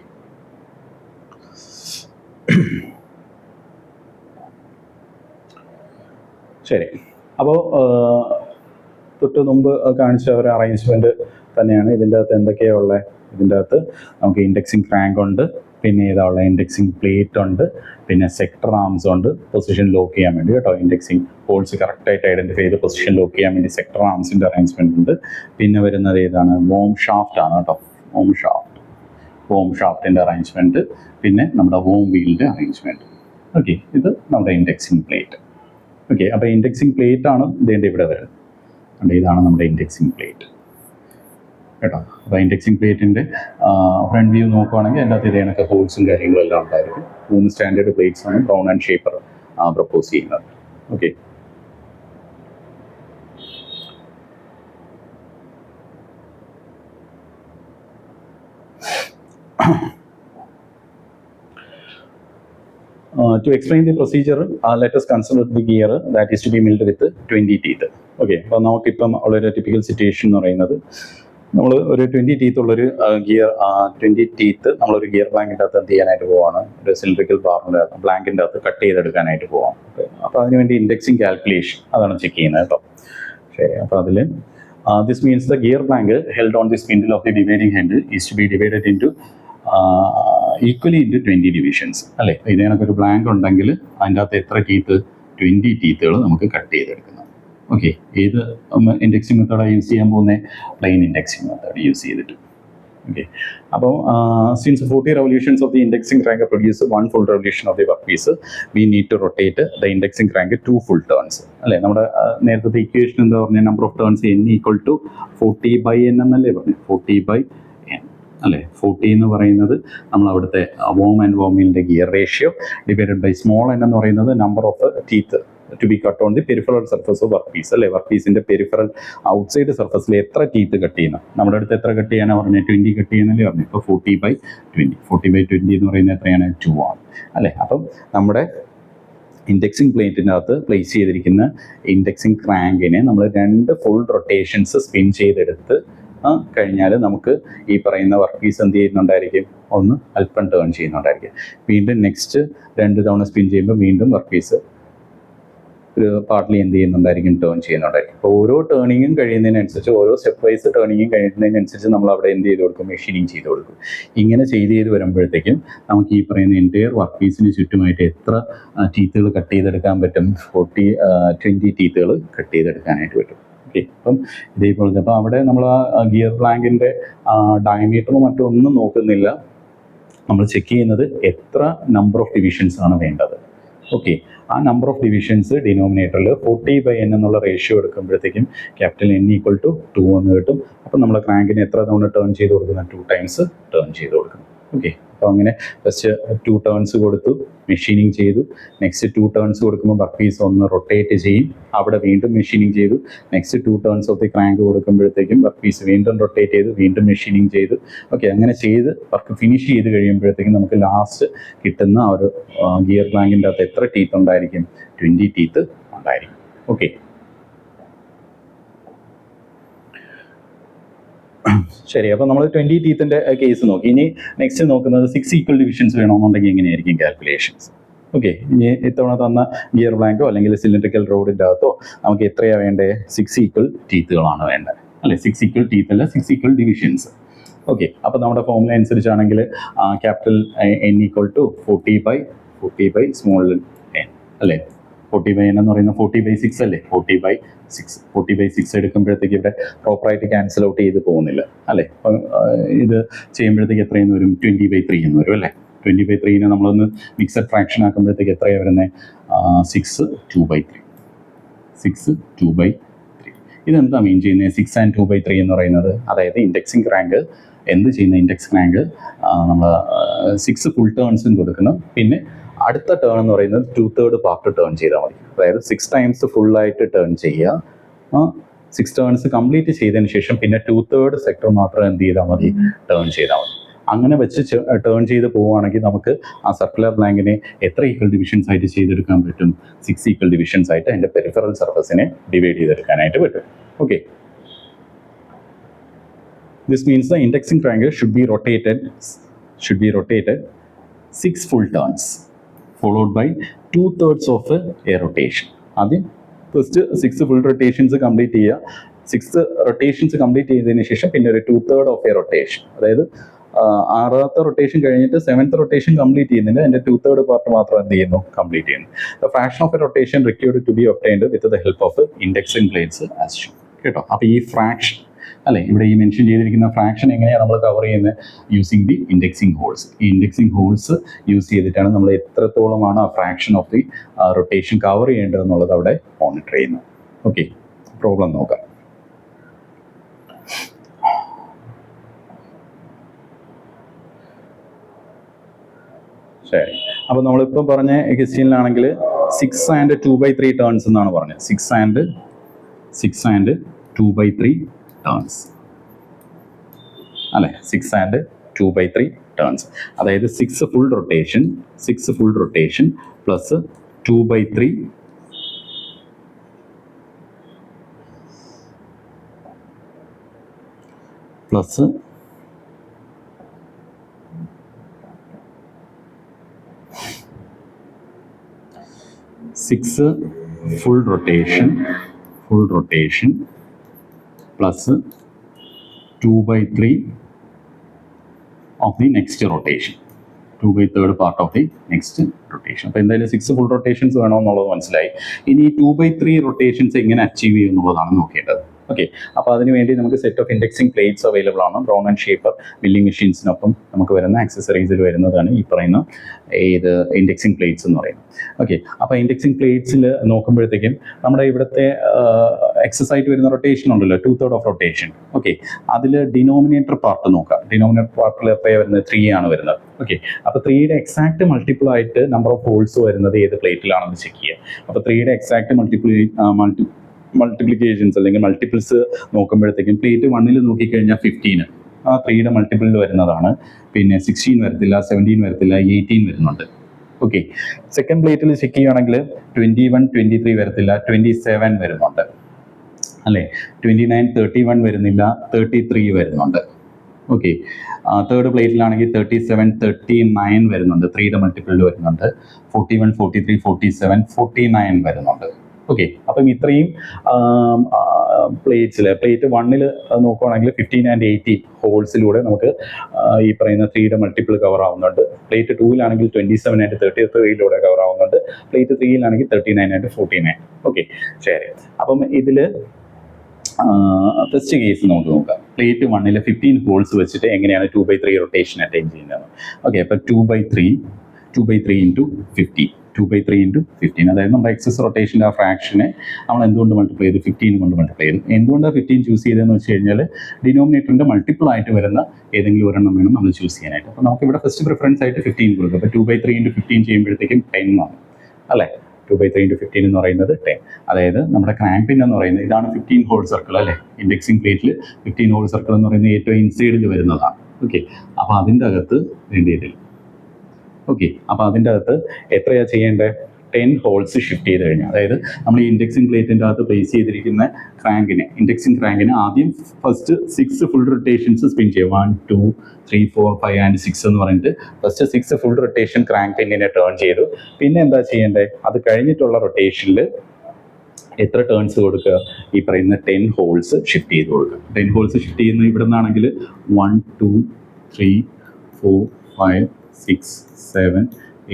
ശരി. അപ്പോൾ തൊട്ട് മുമ്പ് കാണിച്ച ഒരു അറേഞ്ച്മെൻറ്റ് തന്നെയാണ് ഇതിൻ്റെ അകത്ത് എന്തൊക്കെയാണ് ഉള്ളത്? ഇതിൻ്റെ അകത്ത് നമുക്ക് ഇൻഡെക്സിങ് ക്രാങ്ക് ഉണ്ട്, പിന്നെ ഏതാവുള്ള ഇൻഡെക്സിങ് പ്ലേറ്റ് ഉണ്ട്, പിന്നെ സെക്ടർ ആംസ് ഉണ്ട് പൊസിഷൻ ലോക്ക് ചെയ്യാൻ വേണ്ടി കേട്ടോ. ഇൻഡെക്സിങ് ഹോൾസ് കറക്റ്റായിട്ട് ഐഡൻറ്റിഫൈ ചെയ്ത് പൊസിഷൻ ലോക്ക് ചെയ്യാൻ വേണ്ടി സെക്ടർ ആംസിൻ്റെ അറേഞ്ച്മെൻറ്റ് ഉണ്ട്. പിന്നെ വരുന്നത് ഏതാണ്? വോം ഷാഫ്റ്റ് ആണ് കേട്ടോ. വോം ഷാഫ്റ്റിൻ്റെ അറേഞ്ച്മെൻറ്റ്, പിന്നെ നമ്മുടെ വോം വീലിൻ്റെ അറേഞ്ച്മെൻറ്റ്. ഓക്കെ, ഇത് നമ്മുടെ ഇൻഡെക്സിങ് പ്ലേറ്റ്. ഓക്കെ, അപ്പോൾ ഇൻഡെക്സിങ് പ്ലേറ്റ് ആണ് ഇതിൻ്റെ ഇവിടെ വരുന്നത്. ഇതാണ് നമ്മുടെ ഇൻഡെക്സിങ് പ്ലേറ്റ് കേട്ടോ. അപ്പോൾ ഇൻഡെക്സിങ് പ്ലേറ്റിൻ്റെ ഫ്രണ്ട് വ്യൂ നോക്കുകയാണെങ്കിൽ അതിൻ്റെ അകത്ത് ഇതേണൊക്കെ ഹോൾസും കാര്യങ്ങളും എല്ലാം ഉണ്ടായിരിക്കും. 3 സ്റ്റാൻഡേർഡ് പ്ലേറ്റ്സ് ആണ് ബ്രൗൺ ആൻഡ് ഷേപ്പർ പ്രപ്പോസ് ചെയ്യുന്നത്. Okay, to explain the procedure, let us consider the gear that is to be milled with 20 teeth. Okay, അപ്പോൾ നമുക്കിപ്പം ഉള്ളൊരു ടിപ്പിക്കൽ സിറ്റുവേഷൻ എന്ന് പറയുന്നത് നമ്മൾ ഒരു 20 ടീത്ത് ഉള്ളൊരു ഗിയർ 20 ടീത്ത് നമ്മളൊരു ഗിയർ ബ്ലാങ്കിൻ്റെ അകത്ത് എന്ത് ചെയ്യാനായിട്ട് പോവാണ്? ഒരു സിലിണ്ടറിക്കൽ ബാറിൻ്റെ ബ്ലാങ്കിൻ്റെ അകത്ത് കട്ട് ചെയ്തെടുക്കാനായിട്ട് പോവാം. ഓക്കെ, അപ്പോൾ അതിനുവേണ്ടി ഇൻഡെക്സിങ് കാൽക്കുലേഷൻ അതാണ് ചെക്ക് ചെയ്യുന്നത് കേട്ടോ. ശരി, അപ്പോൾ അതിൽ this means the gear blank held on the spindle of the dividing head is to be divided into equally into 20 divisions അല്ലേ. ഇത് കണക്കൊരു ബ്ലാങ്ക് ഉണ്ടെങ്കിൽ അതിൻ്റെ അകത്ത് എത്ര ടീത്ത്? 20 ടീത്തുകൾ നമുക്ക് കട്ട് ചെയ്തെടുക്കണം. ഓക്കെ, ഏത് ഇൻഡെക്സിങ് മെത്തേഡാണ് യൂസ് ചെയ്യാൻ പോകുന്നത്? പ്ലെയിൻ ഇൻഡെക്സിങ് മെത്തേഡ് യൂസ് ചെയ്തിട്ട്. ഓക്കെ, അപ്പോൾ since 40 revolutions of the indexing crank produce 1 full revolution of the workpiece, we need to rotate the indexing crank 2 full turns അല്ലേ. നമ്മുടെ നേരത്തെ ഇക്വേഷൻ എന്താ പറഞ്ഞ? Number of turns N equal to 40/N എന്നല്ലേ പറഞ്ഞു? 40/N അല്ലേ. 40 എന്ന് പറയുന്നത് നമ്മൾ അവിടുത്തെ വോം ആൻഡ് വോമിലിൻ്റെ gear ratio divided by small n എന്ന് പറയുന്നത് number of teeth to be cut on the peripheral surface of work piece അല്ലേ. വർക്ക് പീസിൻ്റെ പെരിഫറൽ ഔട്ട്സൈഡ് സർഫസിൽ എത്ര ടീത്ത് കട്ട് ചെയ്യുന്നത്? നമ്മുടെ അടുത്ത് എത്ര കട്ട് ചെയ്യാനാണ് പറഞ്ഞത്? 20 കട്ട് ചെയ്യുന്നല്ലേ പറഞ്ഞു. ഇപ്പോൾ 40/20. 40/20 എന്ന് പറയുന്നത് എത്രയാണ്? 2 ആണ് അല്ലേ. അപ്പം നമ്മുടെ ഇൻഡെക്സിങ് പ്ലേറ്റിൻ്റെ അകത്ത് പ്ലേസ് ചെയ്തിരിക്കുന്ന ഇൻഡെക്സിങ് ക്രാങ്കിനെ നമ്മൾ 2 ഫുൾ റൊട്ടേഷൻസ് സ്പിൻ ചെയ്തെടുത്ത് കഴിഞ്ഞാൽ നമുക്ക് ഈ പറയുന്ന വർക്ക് പീസ് എന്ത് ചെയ്യുന്നുണ്ടായിരിക്കും? ഒന്ന് അല്പം ടേൺ ചെയ്യുന്നുണ്ടായിരിക്കും. വീണ്ടും നെക്സ്റ്റ് 2 തവണ സ്പിൻ ചെയ്യുമ്പോൾ വീണ്ടും വർക്ക് പീസ് ഒരു പാർട്ട്ലി എന്ത് ചെയ്യുന്നുണ്ടായിരിക്കും, ടേൺ ചെയ്യുന്നുണ്ടായിരിക്കും. അപ്പോൾ ഓരോ ടേണിങ്ങും കഴിയുന്നതിനനുസരിച്ച്, ഓരോ സ്റ്റെപ്പ് വൈസ് ടേണിങ്ങും കഴിയുന്നതിനനുസരിച്ച് നമ്മൾ അവിടെ എന്ത് ചെയ്ത് കൊടുക്കും, മെഷീനിങ് ചെയ്ത് കൊടുക്കും. ഇങ്ങനെ ചെയ്ത് വരുമ്പോഴത്തേക്കും നമുക്ക് ഈ പറയുന്ന എൻറ്റയർ വർക്ക് പീസിന് ചുറ്റുമായിട്ട് എത്ര ടീത്തുകൾ കട്ട് ചെയ്തെടുക്കാൻ പറ്റും, 20 ടീത്തുകൾ കട്ട് ചെയ്തെടുക്കാനായിട്ട് പറ്റും. ഓക്കെ, അപ്പം ഇതേപോലെ അപ്പോൾ അവിടെ നമ്മൾ ആ ഗിയർ പ്ലാങ്കിൻ്റെ ഡയമീറ്ററും മറ്റൊന്നും നോക്കുന്നില്ല, നമ്മൾ ചെക്ക് ചെയ്യുന്നത് എത്ര നമ്പർ ഓഫ് ഡിവിഷൻസ് ആണ് വേണ്ടത്. ഓക്കെ, ആ നമ്പർ ഓഫ് ഡിവിഷൻസ് ഡിനോമിനേറ്ററിൽ 40/n എന്നുള്ള റേഷ്യോ എടുക്കുമ്പോഴത്തേക്കും ക്യാപിറ്റൽ N = 2 എന്ന് കിട്ടും. അപ്പം നമ്മൾ ക്രാങ്കിന് എത്ര തവണ ടേൺ ചെയ്ത് കൊടുക്കുന്നത്, 2 ടൈംസ് ടേൺ ചെയ്ത് കൊടുക്കണം. ഓക്കെ, അപ്പോൾ അങ്ങനെ ഫസ്റ്റ് 2 ടേൺസ് കൊടുത്തു, മെഷീനിങ് ചെയ്തു. നെക്സ്റ്റ് 2 ടേൺസ് കൊടുക്കുമ്പോൾ വർക്ക് പീസ് ഒന്ന് റൊട്ടേറ്റ് ചെയ്യും, അവിടെ വീണ്ടും മെഷീനിങ് ചെയ്തു. Next 2 turns of the crank കൊടുക്കുമ്പോഴത്തേക്കും വർക്ക് പീസ് വീണ്ടും റൊട്ടേറ്റ് ചെയ്തു, വീണ്ടും മെഷീനിങ് ചെയ്തു. ഓക്കെ, അങ്ങനെ ചെയ്ത് വർക്ക് ഫിനിഷ് ചെയ്ത് കഴിയുമ്പോഴത്തേക്കും നമുക്ക് ലാസ്റ്റ് കിട്ടുന്ന ആ ഒരു ഗിയർ പ്ലാങ്കിൻ്റെ അകത്ത് എത്ര ടീത്ത് ഉണ്ടായിരിക്കും, 20 ടീത്ത് ഉണ്ടായിരിക്കും. ഓക്കെ, ശരി. അപ്പോൾ നമ്മൾ 20 ടീത്തിൻ്റെ കേസ് നോക്കി. ഇനി നെക്സ്റ്റ് നോക്കുന്നത് 6 ഈക്വൽ ഡിവിഷൻസ് വേണമെന്നുണ്ടെങ്കിൽ എങ്ങനെയായിരിക്കും കാൽക്കുലേഷൻസ്. ഓക്കെ, ഇനി ഇത്തവണ തന്ന ഗിയർ പ്ലാങ്കോ അല്ലെങ്കിൽ സിലിണ്ടറിക്കൽ റോഡിൻ്റെ അകത്തോ നമുക്ക് എത്രയാണ് വേണ്ടത്, 6 ഈക്വൽ ടീത്തുകളാണ് വേണ്ടത് അല്ലേ. 6 ഈക്വൽ ടീത്ത് അല്ല, 6 ഈക്വൽ ഡിവിഷൻസ്. ഓക്കെ, അപ്പോൾ നമ്മുടെ ഫോർമുല അനുസരിച്ചാണെങ്കിൽ ക്യാപിറ്റൽ N = 40/40 സ്മോൾ n അല്ലേ. 40/n എന്ന് പറയുന്നത് 40/6 അല്ലേ. 40/6 എടുക്കുമ്പോഴത്തേക്ക് ഇവിടെ പ്രോപ്പറായിട്ട് ക്യാൻസൽ ഔട്ട് ചെയ്ത് പോകുന്നില്ല അല്ലേ. അപ്പം ഇത് ചെയ്യുമ്പോഴത്തേക്ക് എത്രയെന്ന് വരും, 20/3 എന്ന് വരും അല്ലേ. 20/3നെ നമ്മളൊന്ന് മിക്സഡ് ഫ്രാക്ഷൻ ആക്കുമ്പോഴത്തേക്ക് എത്രയാണ് വരുന്നത്, 6 2/3. 6 2/3. ഇതെന്താ മീൻ ചെയ്യുന്നത്, 6 and 2/3 എന്ന് പറയുന്നത്? അതായത് ഇൻഡെക്സിങ് ക്രാങ്ക് എന്ത് ചെയ്യുന്ന, ഇൻഡെക്സ് ക്രാങ്ക് നമ്മൾ 6 ഫുൾ ടേൺസും കൊടുക്കുന്നു, പിന്നെ അടുത്ത ടേൺ എന്ന് പറയുന്നത് 2/3 പാർട്ട് ടേൺ ചെയ്താൽ മതി. അതായത് 6 ടൈംസ് ഫുള്ളായിട്ട് ടേൺ ചെയ്യുക, 6 ടേൺസ് കംപ്ലീറ്റ് ചെയ്തതിന് ശേഷം പിന്നെ 2/3 സെക്ടർ മാത്രം എന്ത് ചെയ്താൽ മതി, ടേൺ ചെയ്താൽ മതി. അങ്ങനെ വെച്ച് ടേൺ ചെയ്ത് പോവുകയാണെങ്കിൽ നമുക്ക് ആ സർക്കുലർ പ്ലാങ്കിനെ എത്ര ഈക്വൽ ഡിവിഷൻസ് ആയിട്ട് ചെയ്തെടുക്കാൻ പറ്റും, 6 ഈക്വൽ ഡിവിഷൻസ് ആയിട്ട് അതിൻ്റെ പെരിഫറൽ സർഫസിനെ ഡിവൈഡ് ചെയ്തെടുക്കാനായിട്ട് പറ്റും. Okay, this means the indexing triangle should be rotated 6 full turns followed by 2/3 of a rotation. ആദ്യം ഫസ്റ്റ് 6 ഫുൾ റൊട്ടേഷൻസ് കംപ്ലീറ്റ് ചെയ്യുക. 6 റൊട്ടേഷൻസ് കംപ്ലീറ്റ് ചെയ്തതിന് ശേഷം പിന്നെ ഒരു 2/3 ഓഫ് എ റൊട്ടേഷൻ, അതായത് 6ാമത്തെ റൊട്ടേഷൻ കഴിഞ്ഞിട്ട് 7th റൊട്ടേഷൻ കംപ്ലീറ്റ് ചെയ്യുന്നില്ല, അതിൻ്റെ 2/3 പാർട്ട് മാത്രം എന്ത് ചെയ്യുന്നു, കംപ്ലീറ്റ് ചെയ്യുന്നു. The fraction of a rotation required to be obtained with the help of indexing plates as shown. കേട്ടോ, അപ്പോൾ ഈ ഫ്രാക്ഷൻ അല്ലെ, ഇവിടെ ഈ മെൻഷൻ ചെയ്തിരിക്കുന്ന ഫ്രാക്ഷൻ എങ്ങനെയാണ് നമ്മൾ കവർ ചെയ്യുന്നത്, യൂസിങ് ദി ഇൻഡെക്സിംഗ് ഹോൾസ്. ഈ ഇൻഡെക്സിംഗ് ഹോൾസ് യൂസ് ചെയ്തിട്ടാണ് നമ്മൾ എത്രത്തോളമാണ് ആ fraction of the rotation cover ചെയ്യേണ്ടത് എന്നുള്ളത് അവിടെ മോണിറ്റർ ചെയ്യുന്നത്. ഓക്കെ, പ്രോബ്ലം നോക്കാം. ശരി, അപ്പോൾ നമ്മളിപ്പം പറഞ്ഞ ക്വസ്റ്റ്യനിലാണെങ്കിൽ 6 and 2/3 ടേൺസ് എന്നാണ് പറഞ്ഞത്. 6 and 2/3 ടേൺസ് അല്ലെ. 6 and 2/3 ടേൺസ്, അതായത് 6 full rotation plus 2/3 plus 6 full rotation plus 2/3 of the next rotation, 2/3 part of the next rotation. അപ്പോൾ എന്തായാലും 6 ഫുൾ റൊട്ടേഷൻസ് വേണമെന്നുള്ളത് മനസ്സിലായി. ഇനി 2/3 റൊട്ടേഷൻസ് എങ്ങനെ അച്ചീവ് ചെയ്യും എന്നുള്ളതാണ് നോക്കേണ്ടത്. ഓക്കെ, അപ്പോൾ അതിനുവേണ്ടി നമുക്ക് set of indexing plates available ആണ്. ബ്രൗൺ ആൻഡ് ഷേപ്പർ മില്ലിംഗ് മെഷീൻസിനൊപ്പം നമുക്ക് വരുന്ന ആക്സസറീസിൽ വരുന്നതാണ് ഈ പറയുന്ന ഇത് ഇൻഡെക്സിംഗ് പ്ലേറ്റ്സ് എന്ന് പറയുന്നത്. ഓക്കെ, അപ്പോൾ ഇൻഡെക്സിംഗ് പ്ലേറ്റ്സിൽ നോക്കുമ്പോഴത്തേക്കും നമ്മുടെ ഇവിടുത്തെ എക്സസ് ആയിട്ട് വരുന്ന റൊട്ടേഷൻ ഉണ്ടല്ലോ, 2/3 ഓഫ് റൊട്ടേഷൻ. ഓക്കെ, അതിൽ ഡിനോമിനേറ്റർ പാർട്ട് നോക്കാം. ഡിനോമിനേറ്റർ പാർട്ടിൽ എപ്പോഴാണ് വരുന്നത്, 3 ആണ് വരുന്നത്. ഓക്കെ, അപ്പോൾ 3യുടെ എക്സാക്ട് മൾട്ടിപ്പിൾ ആയിട്ട് നമ്പർ ഓഫ് ഹോൾസ് വരുന്നത് ഏത് പ്ലേറ്റിലാണെന്ന് ചെക്ക് ചെയ്യുക. അപ്പോൾ 3യുടെ എക്സാക്ട് മൾട്ടിപ്ലിക്കേഷൻസ് അല്ലെങ്കിൽ മൾട്ടിപ്പിൾസ് നോക്കുമ്പോഴത്തേക്കും പ്ലേറ്റ് 1ൽ നോക്കിക്കഴിഞ്ഞാൽ 15 ആ 3യുടെ മൾട്ടിപ്പിളിൽ വരുന്നതാണ്. പിന്നെ 16 വരത്തില്ല, 17 വരത്തില്ല, 18 വരുന്നുണ്ട്. ഓക്കെ, സെക്കൻഡ് പ്ലേറ്റിൽ ചെക്ക് ചെയ്യുകയാണെങ്കിൽ 21, 23 വരത്തില്ല, 27 വരുന്നുണ്ട് അല്ലേ. 29, 31 വരുന്നില്ല, 33 വരുന്നുണ്ട്. ഓക്കെ, തേർഡ് പ്ലേറ്റിലാണെങ്കിൽ 37, 39 വരുന്നുണ്ട്, 3യുടെ മൾട്ടിപ്പിളിൽ വരുന്നുണ്ട്. 41, 43, 47, 49 വരുന്നുണ്ട്. ഓക്കെ, അപ്പം ഇത്രയും പ്ലേറ്റ് 1 നോക്കുകയാണെങ്കിൽ 15 and 18 ഹോൾസിലൂടെ നമുക്ക് ഈ പറയുന്ന 3യുടെ മൾട്ടിപ്പിൾ കവർ ആവുന്നുണ്ട്. പ്ലേറ്റ് 2 27 and 33 കവർ ആവുന്നുണ്ട്. Plate 3 39 and 49. ഓക്കെ, ശരി. അപ്പം ഇതിൽ ഫസ്റ്റ് കേസ് നമുക്ക് നോക്കാം. പ്ലേറ്റ് 1 15 ഹോൾസ് വെച്ചിട്ട് എങ്ങനെയാണ് 2/3 റൊട്ടേഷൻ അറ്റൈൻ ചെയ്യുന്നത്. ഓക്കെ, അപ്പം 2/3 into 15. 2/3 into 15, അതായത് നമ്മുടെ എക്സസ് റൊട്ടേഷൻ്റെ ആ ഫ്രാക്ഷനെ നമ്മൾ എന്തുകൊണ്ട് മൾട്ടിപ്ലൈ ചെയ്തു? 15 കൊണ്ട് മൾട്ടിപ്ലൈ ചെയ്തു. എന്തുകൊണ്ടാണ് 15 ചൂസ് ചെയ്തതെന്ന് വെച്ച് കഴിഞ്ഞാൽ ഡിനോമിനേറ്ററിൻ്റെ മൾട്ടിപ്പിൾ ആയിട്ട് വരുന്ന ഏതെങ്കിലും ഒരെണ്ണം വേണം നമ്മൾ ചൂസ് ചെയ്യാനായിട്ട്. അപ്പോൾ നമുക്ക് ഇവിടെ ഫസ്റ്റ് പ്രിഫറൻസ് ആയിട്ട് 15 കൊടുക്കും. അപ്പോൾ 2/3 into 15 ചെയ്യുമ്പോഴത്തേക്കും 10 ആണ്, അല്ലേ? 2/3 into 15 എന്ന് പറയുന്നത് 10. അതായത് നമ്മുടെ ക്രാങ്ക് പിൻ എന്ന് പറയുന്നത് ഇതാണ് 15 ഹോൾ സർക്കിൾ, അല്ലേ? ഇൻഡെക്സിങ് പ്ലേറ്റിൽ 15 ഹോൾ സർക്കിൾ എന്ന് പറയുന്നത് ഏറ്റവും ഇൻസൈഡിൽ വരുന്നതാണ്. ഓക്കെ, അപ്പോൾ അതിൻ്റെ അകത്ത് വേണ്ടിയിട്ടില്ല. ഓക്കെ, അപ്പോൾ അതിൻ്റെ അകത്ത് എത്രയാണ് ചെയ്യേണ്ടത്? 10 ഹോൾസ് ഷിഫ്റ്റ് ചെയ്ത് കഴിഞ്ഞാൽ, അതായത് നമ്മൾ ഈ ഇൻഡെക്സിങ് പ്ലേറ്റിൻ്റെ അകത്ത് പ്ലേസ് ചെയ്തിരിക്കുന്ന ഇൻഡെക്സിങ് ക്രാങ്കിനെ ആദ്യം ഫസ്റ്റ് 6 ഫുൾ റൊട്ടേഷൻസ് സ്പിൻ ചെയ്യും. 1 2 3 4 5 and 6 എന്ന് പറഞ്ഞിട്ട് ഫസ്റ്റ് 6 ഫുൾ റൊട്ടേഷൻ ക്രാങ്ക് പിന്നിനെ ടേൺ ചെയ്തു. പിന്നെ എന്താ ചെയ്യേണ്ടത്? അത് കഴിഞ്ഞിട്ടുള്ള റൊട്ടേഷനിൽ എത്ര ടേൺസ് കൊടുക്കുക? ഈ പറയുന്ന 10 ഹോൾസ് ഷിഫ്റ്റ് ചെയ്ത് കൊടുക്കുക. 10 ഹോൾസ് ഷിഫ്റ്റ് ചെയ്യുന്ന ഇവിടെ നിന്നാണെങ്കിൽ 1 2 3 4 5 6 7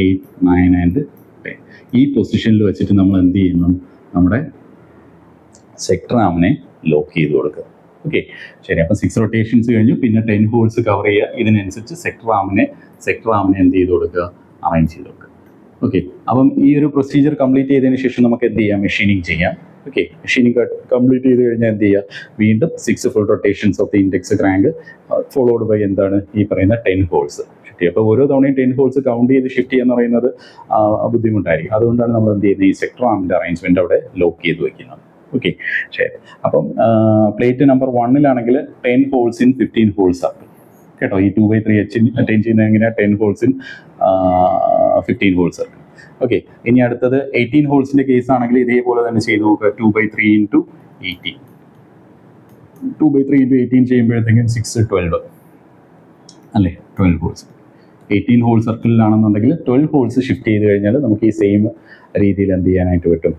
8 9 and 10 ഈ പൊസിഷനിൽ വെച്ചിട്ട് നമ്മൾ എന്ത് ചെയ്യുന്നു? നമ്മുടെ സെക്ടർ ആമിനെ ലോക്ക് ചെയ്ത് കൊടുക്കുക. ഓക്കെ, ശരി. അപ്പം 6 റൊട്ടേഷൻസ് കഴിഞ്ഞു, പിന്നെ 10 ഹോൾസ് കവർ ചെയ്യുക. ഇതിനനുസരിച്ച് സെക്ടർ ആമിനെ എന്ത് ചെയ്ത് കൊടുക്കുക? അറേഞ്ച് ചെയ്ത് കൊടുക്കുക. ഓക്കെ, അപ്പം ഈ ഒരു പ്രൊസീജിയർ കംപ്ലീറ്റ് ചെയ്തതിന് ശേഷം നമുക്ക് എന്ത് ചെയ്യാം? മെഷീനിങ് ചെയ്യാം. ഓക്കെ, മെഷീനിങ് കംപ്ലീറ്റ് ചെയ്ത് കഴിഞ്ഞാൽ എന്ത് ചെയ്യുക? വീണ്ടും 6 full rotations of the index crank followed by എന്താണ്? ഈ പറയുന്ന 10 ഹോൾസ് ഷിഫ്റ്റ് ചെയ്യുക. അപ്പോൾ ഓരോ തവണയും 10 ഹോൾസ് കൗണ്ട് ചെയ്ത് ഷിഫ്റ്റ് ചെയ്യുക എന്ന് പറയുന്നത് ബുദ്ധിമുട്ടായിരിക്കും. അതുകൊണ്ടാണ് നമ്മൾ എന്ത് ചെയ്യുന്നത്? ഈ സെക്ടർ ആമിൻ്റെ അറേഞ്ച്മെൻറ്റ് അവിടെ ലോക്ക് ചെയ്ത് വെക്കുന്നത്. ഓക്കെ, ശരി. അപ്പം plate number 1 10 holes in 15 holes ആണ് കേട്ടോ. ഈ 2/3 അറ്റൈൻ ചെയ്യുന്നത് എങ്ങനെയാണ്? 10 ഹോൾസ് ഇൻ 15 ഹോൾസ് ആണ്. ഓക്കെ, ഇനി അടുത്തത് 18 ഹോൾസിൻ്റെ കേസ് ആണെങ്കിൽ ഇതേപോലെ തന്നെ ചെയ്ത് നോക്കുക. 2/3 into 18. 2/3 into 18 ചെയ്യുമ്പോഴത്തേക്കും 6 12, അല്ലേ? 12 ഹോൾസ്. 18 ഹോൾ സർക്കിളിലാണെന്നുണ്ടെങ്കിൽ 12 ഹോൾസ് ഷിഫ്റ്റ് ചെയ്ത് കഴിഞ്ഞാൽ നമുക്ക് ഈ സെയിം രീതിയിൽ എന്ത് ചെയ്യാനായിട്ട് പറ്റും?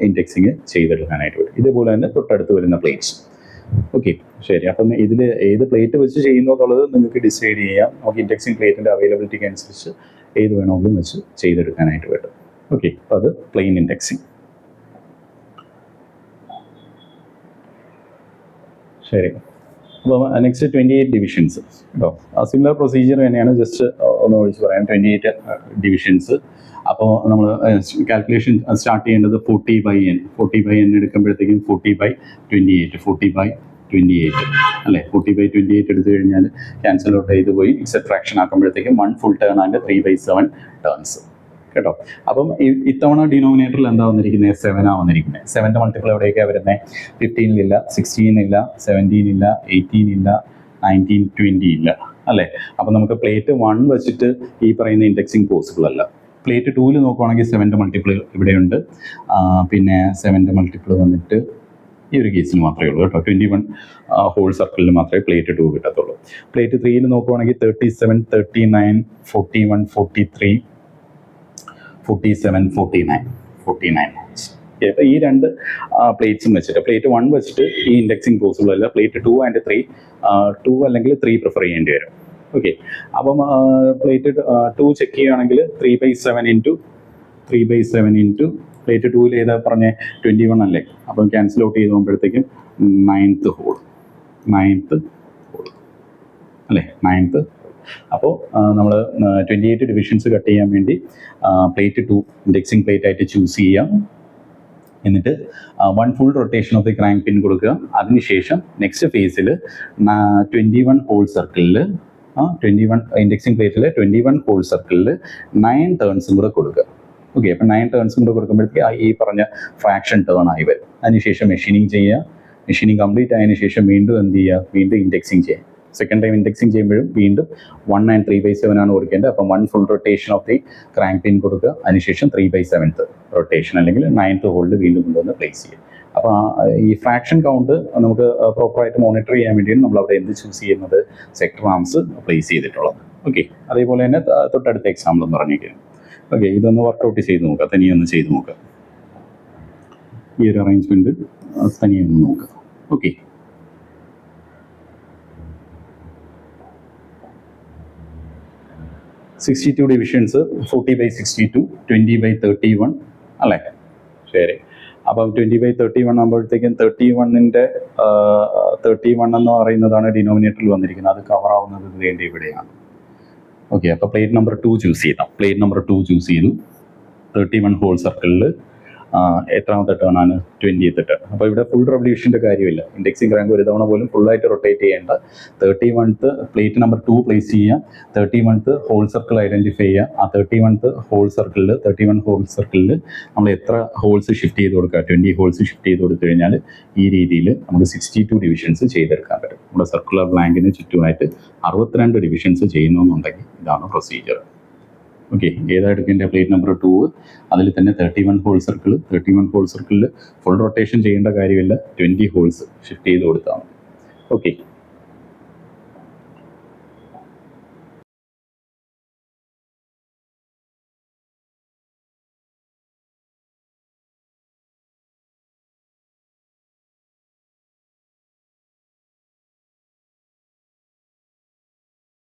ഇൻഡെക്സിങ് ചെയ്തെടുക്കാനായിട്ട് പറ്റും. ഇതേപോലെ തന്നെ തൊട്ടടുത്ത് വരുന്ന പ്ലേറ്റ്സ്. ഓക്കെ, ശരി. അപ്പം ഇതിൽ ഏത് പ്ലേറ്റ് വെച്ച് ചെയ്യുന്നു എന്നുള്ളത് നിങ്ങൾക്ക് ഡിസൈഡ് ചെയ്യാം. നമുക്ക് ഇൻഡെക്സിങ് പ്ലേറ്റിൻ്റെ അവൈലബിലിറ്റിക്ക് അനുസരിച്ച് ഏത് വേണമെങ്കിലും വെച്ച് ചെയ്തെടുക്കാനായിട്ട് പറ്റും. ഓക്കെ, അപ്പോൾ അത് പ്ലെയിൻ ഇൻഡെക്സിങ്. ശരി. അപ്പോൾ നെക്സ്റ്റ് 28 ഡിവിഷൻസ് കേട്ടോ. സിമിലർ പ്രൊസീജിയർ തന്നെയാണ്, ജസ്റ്റ് ഒന്ന് ഒഴിച്ച് പറയാം. 28 ഡിവിഷൻസ്. അപ്പോൾ നമ്മൾ കാൽക്കുലേഷൻ സ്റ്റാർട്ട് ചെയ്യേണ്ടത് 40/n. 40/n എടുക്കുമ്പോഴത്തേക്കും 40/28 അല്ലേ? 40/28 എടുത്തു കഴിഞ്ഞാൽ ക്യാൻസൽ ഔട്ട് ചെയ്ത് പോയി എക്സെറ്റ് ഫ്രാക്ഷൻ ആക്കുമ്പോഴത്തേക്കും 1 ഫുൾ ടേൺ ആൻഡ് 3/7 ടേൺസ് കേട്ടോ. അപ്പം ഇത്തവണ ഡിനോമിനേറ്ററിൽ എന്താ വന്നിരിക്കുന്നത്? 7 വന്നിരിക്കുന്നത്. 7ൻ്റെ മൾട്ടിപ്പിൾ എവിടെയൊക്കെയാണ് വരുന്നത്? 15 ഇല്ല, 16 ഇല്ല, 17 ഇല്ല, 18 ഇല്ല, 19 20 ഇല്ല, അല്ലേ? അപ്പം നമുക്ക് പ്ലേറ്റ് 1 വെച്ചിട്ട് ഈ പറയുന്ന ഇൻഡെക്സിങ് പോസിബിൾ അല്ല. പ്ലേറ്റ് 2 നോക്കുവാണെങ്കിൽ 7ൻ്റെ മൾട്ടിപ്പിൾ ഇവിടെയുണ്ട്. പിന്നെ 7ൻ്റെ മൾട്ടിപ്പിൾ വന്നിട്ട് ഈ ഒരു കേസിൽ മാത്രമേ ഉള്ളൂ കേട്ടോ. 21 ഹോൾ സർക്കിളിൽ മാത്രമേ പ്ലേറ്റ് 2 കിട്ടത്തുള്ളൂ. പ്ലേറ്റ് 3 നോക്കുവാണെങ്കിൽ 37 39 41 43 47 49 അപ്പോൾ ഈ രണ്ട് പ്ലേറ്റ്സും വെച്ചിട്ട് പ്ലേറ്റ് 1 വെച്ചിട്ട് ഈ ഇൻഡെക്സിങ് പോസിബിൾ അല്ല. പ്ലേറ്റ് 2 and 3 2 അല്ലെങ്കിൽ 3 പ്രിഫർ ചെയ്യേണ്ടി വരും. ഓക്കെ, അപ്പം പ്ലേറ്റ് 2 ചെക്ക് ചെയ്യുകയാണെങ്കിൽ 3/7 into പ്ലേറ്റ് 2 ഏതാ പറഞ്ഞേ? 21 അല്ലേ? അപ്പം ക്യാൻസൽ ഔട്ട് ചെയ്ത് പോകുമ്പോഴത്തേക്കും 9th ഹോൾ അല്ലേ? 9th. അപ്പോൾ നമ്മൾ 28 ഡിവിഷൻസ് കട്ട് ചെയ്യാൻ വേണ്ടി പ്ലേറ്റ് 2 ഇൻഡെക്സിങ് പ്ലേറ്റ് ആയിട്ട് ചൂസ് ചെയ്യാം. എന്നിട്ട് 1 full rotation of the crank pin കൊടുക്കുക. അതിനുശേഷം നെക്സ്റ്റ് ഫേസിൽ 21 ഹോൾ സർക്കിളിൽ 21 ഇൻഡെക്സിങ് പ്ലേറ്റിൽ 21 ഹോൾ സർക്കിളിൽ 9 ടേൺസും കൂടെ കൊടുക്കുക. ഓക്കെ, അപ്പം 9 ടേൺസും കൂടെ കൊടുക്കുമ്പോഴത്തേക്ക് ഈ പറഞ്ഞ ഫ്രാക്ഷൻ ടേൺ ആയി വരും. അതിനുശേഷം മെഷീനിങ് ചെയ്യുക. മെഷീനിങ് കംപ്ലീറ്റ് ആയതിനു ശേഷം വീണ്ടും എന്ത് ചെയ്യുക? വീണ്ടും ഇൻഡെക്സിങ് ചെയ്യുക. സെക്കൻഡ് ടൈം ഇൻഡെക്സിങ് ചെയ്യുമ്പോഴും വീണ്ടും 1 and 3/7 ആണ് കൊടുക്കേണ്ടത്. അപ്പം 1 full rotation of the crank pin കൊടുക്കുക. അതിനുശേഷം 3/7 റൊട്ടേഷൻ അല്ലെങ്കിൽ 9th ഹോളിൽ വീണ്ടും കൊണ്ടുവന്ന് പ്ലേസ് ചെയ്യുക. അപ്പോൾ ഈ ഫ്രാക്ഷൻ കൗണ്ട് നമുക്ക് പ്രോപ്പറായിട്ട് മോണിറ്റർ ചെയ്യാൻ വേണ്ടിയാണ് നമ്മൾ അവിടെ എന്ത് ചൂസ് ചെയ്യുന്നത്? സെക്ടർ ആംസ് പ്ലേസ് ചെയ്തിട്ടുള്ളത്. ഓക്കെ, അതേപോലെ തന്നെ തൊട്ടടുത്ത എക്സാമ്പിൾ എന്ന് പറഞ്ഞിരിക്കുന്നത്. ഓക്കെ, ഇതൊന്ന് വർക്കൗട്ട് ചെയ്ത് നോക്കുക, തനിയൊന്ന് ചെയ്ത് നോക്കുക. ഈ ഒരു അറേഞ്ച്മെൻറ്റ് തനിയെ ഒന്ന് നോക്കുക. ഓക്കെ, $62 ഡിവിഷൻസ് 40/62, 20/31 അല്ലേ? ശരി, അപ്പം 20/31 ആകുമ്പോഴത്തേക്കും 31-ൻ്റെ 31 എന്ന് പറയുന്നതാണ് ഡിനോമിനേറ്ററിൽ വന്നിരിക്കുന്നത്. അത് കവർ ആവുന്നത് വേണ്ടി ഇവിടെയാണ്. ഓക്കെ, അപ്പോൾ പ്ലേറ്റ് നമ്പർ 2 ചൂസ് ചെയ്താൽ പ്ലേറ്റ് നമ്പർ 2 ചൂസ് ചെയ്തു. 31 ഹോൾ സർക്കിളിൽ എത്രാമത്തെ ടേൺ ആണ്? 20th turn. അപ്പോൾ ഇവിടെ ഫുൾ റെവല്യൂഷൻ്റെ കാര്യമില്ല. ഇൻഡെക്സിംഗ് റാങ്ക് ഒരു തവണ പോലും ഫുള്ളായിട്ട് റൊട്ടേറ്റ് ചെയ്യേണ്ട. 31th പ്ലേറ്റ് നമ്പർ 2 പ്ലേസ് ചെയ്യുക. 31th ഹോൾ സർക്കിൾ ഐഡൻറ്റിഫൈ ചെയ്യുക. ആ 31th ഹോൾ സർക്കിളിൽ 31 ഹോൾ സർക്കിളിൽ നമ്മൾ എത്ര ഹോൾസ് ഷിഫ്റ്റ് ചെയ്ത് കൊടുക്കുക? 20 ഹോൾസ് ഷിഫ്റ്റ് ചെയ്ത് കൊടുത്തു കഴിഞ്ഞാൽ ഈ രീതിയിൽ നമുക്ക് 62 ഡിവിഷൻസ് ചെയ്തെടുക്കാൻ പറ്റും. നമ്മുടെ സർക്കുലർ ബ്ലാങ്കിന് ചുറ്റുമായിട്ട് 62 ഡിവിഷൻസ് ചെയ്യുന്നുണ്ടെങ്കിൽ ഇതാണ് പ്രൊസീജിയർ. ഓക്കെ, ഏതാ എടുക്കേണ്ട? Plate number 2. അതിൽ തന്നെ 31 ഹോൾ സർക്കിൾ. 31 ഹോൾ സർക്കിളിൽ ഫുൾ റൊട്ടേഷൻ ചെയ്യേണ്ട കാര്യമില്ല. 20 ഹോൾസ് ഷിഫ്റ്റ് ചെയ്ത് കൊടുത്താൽ മതി. ഓക്കെ,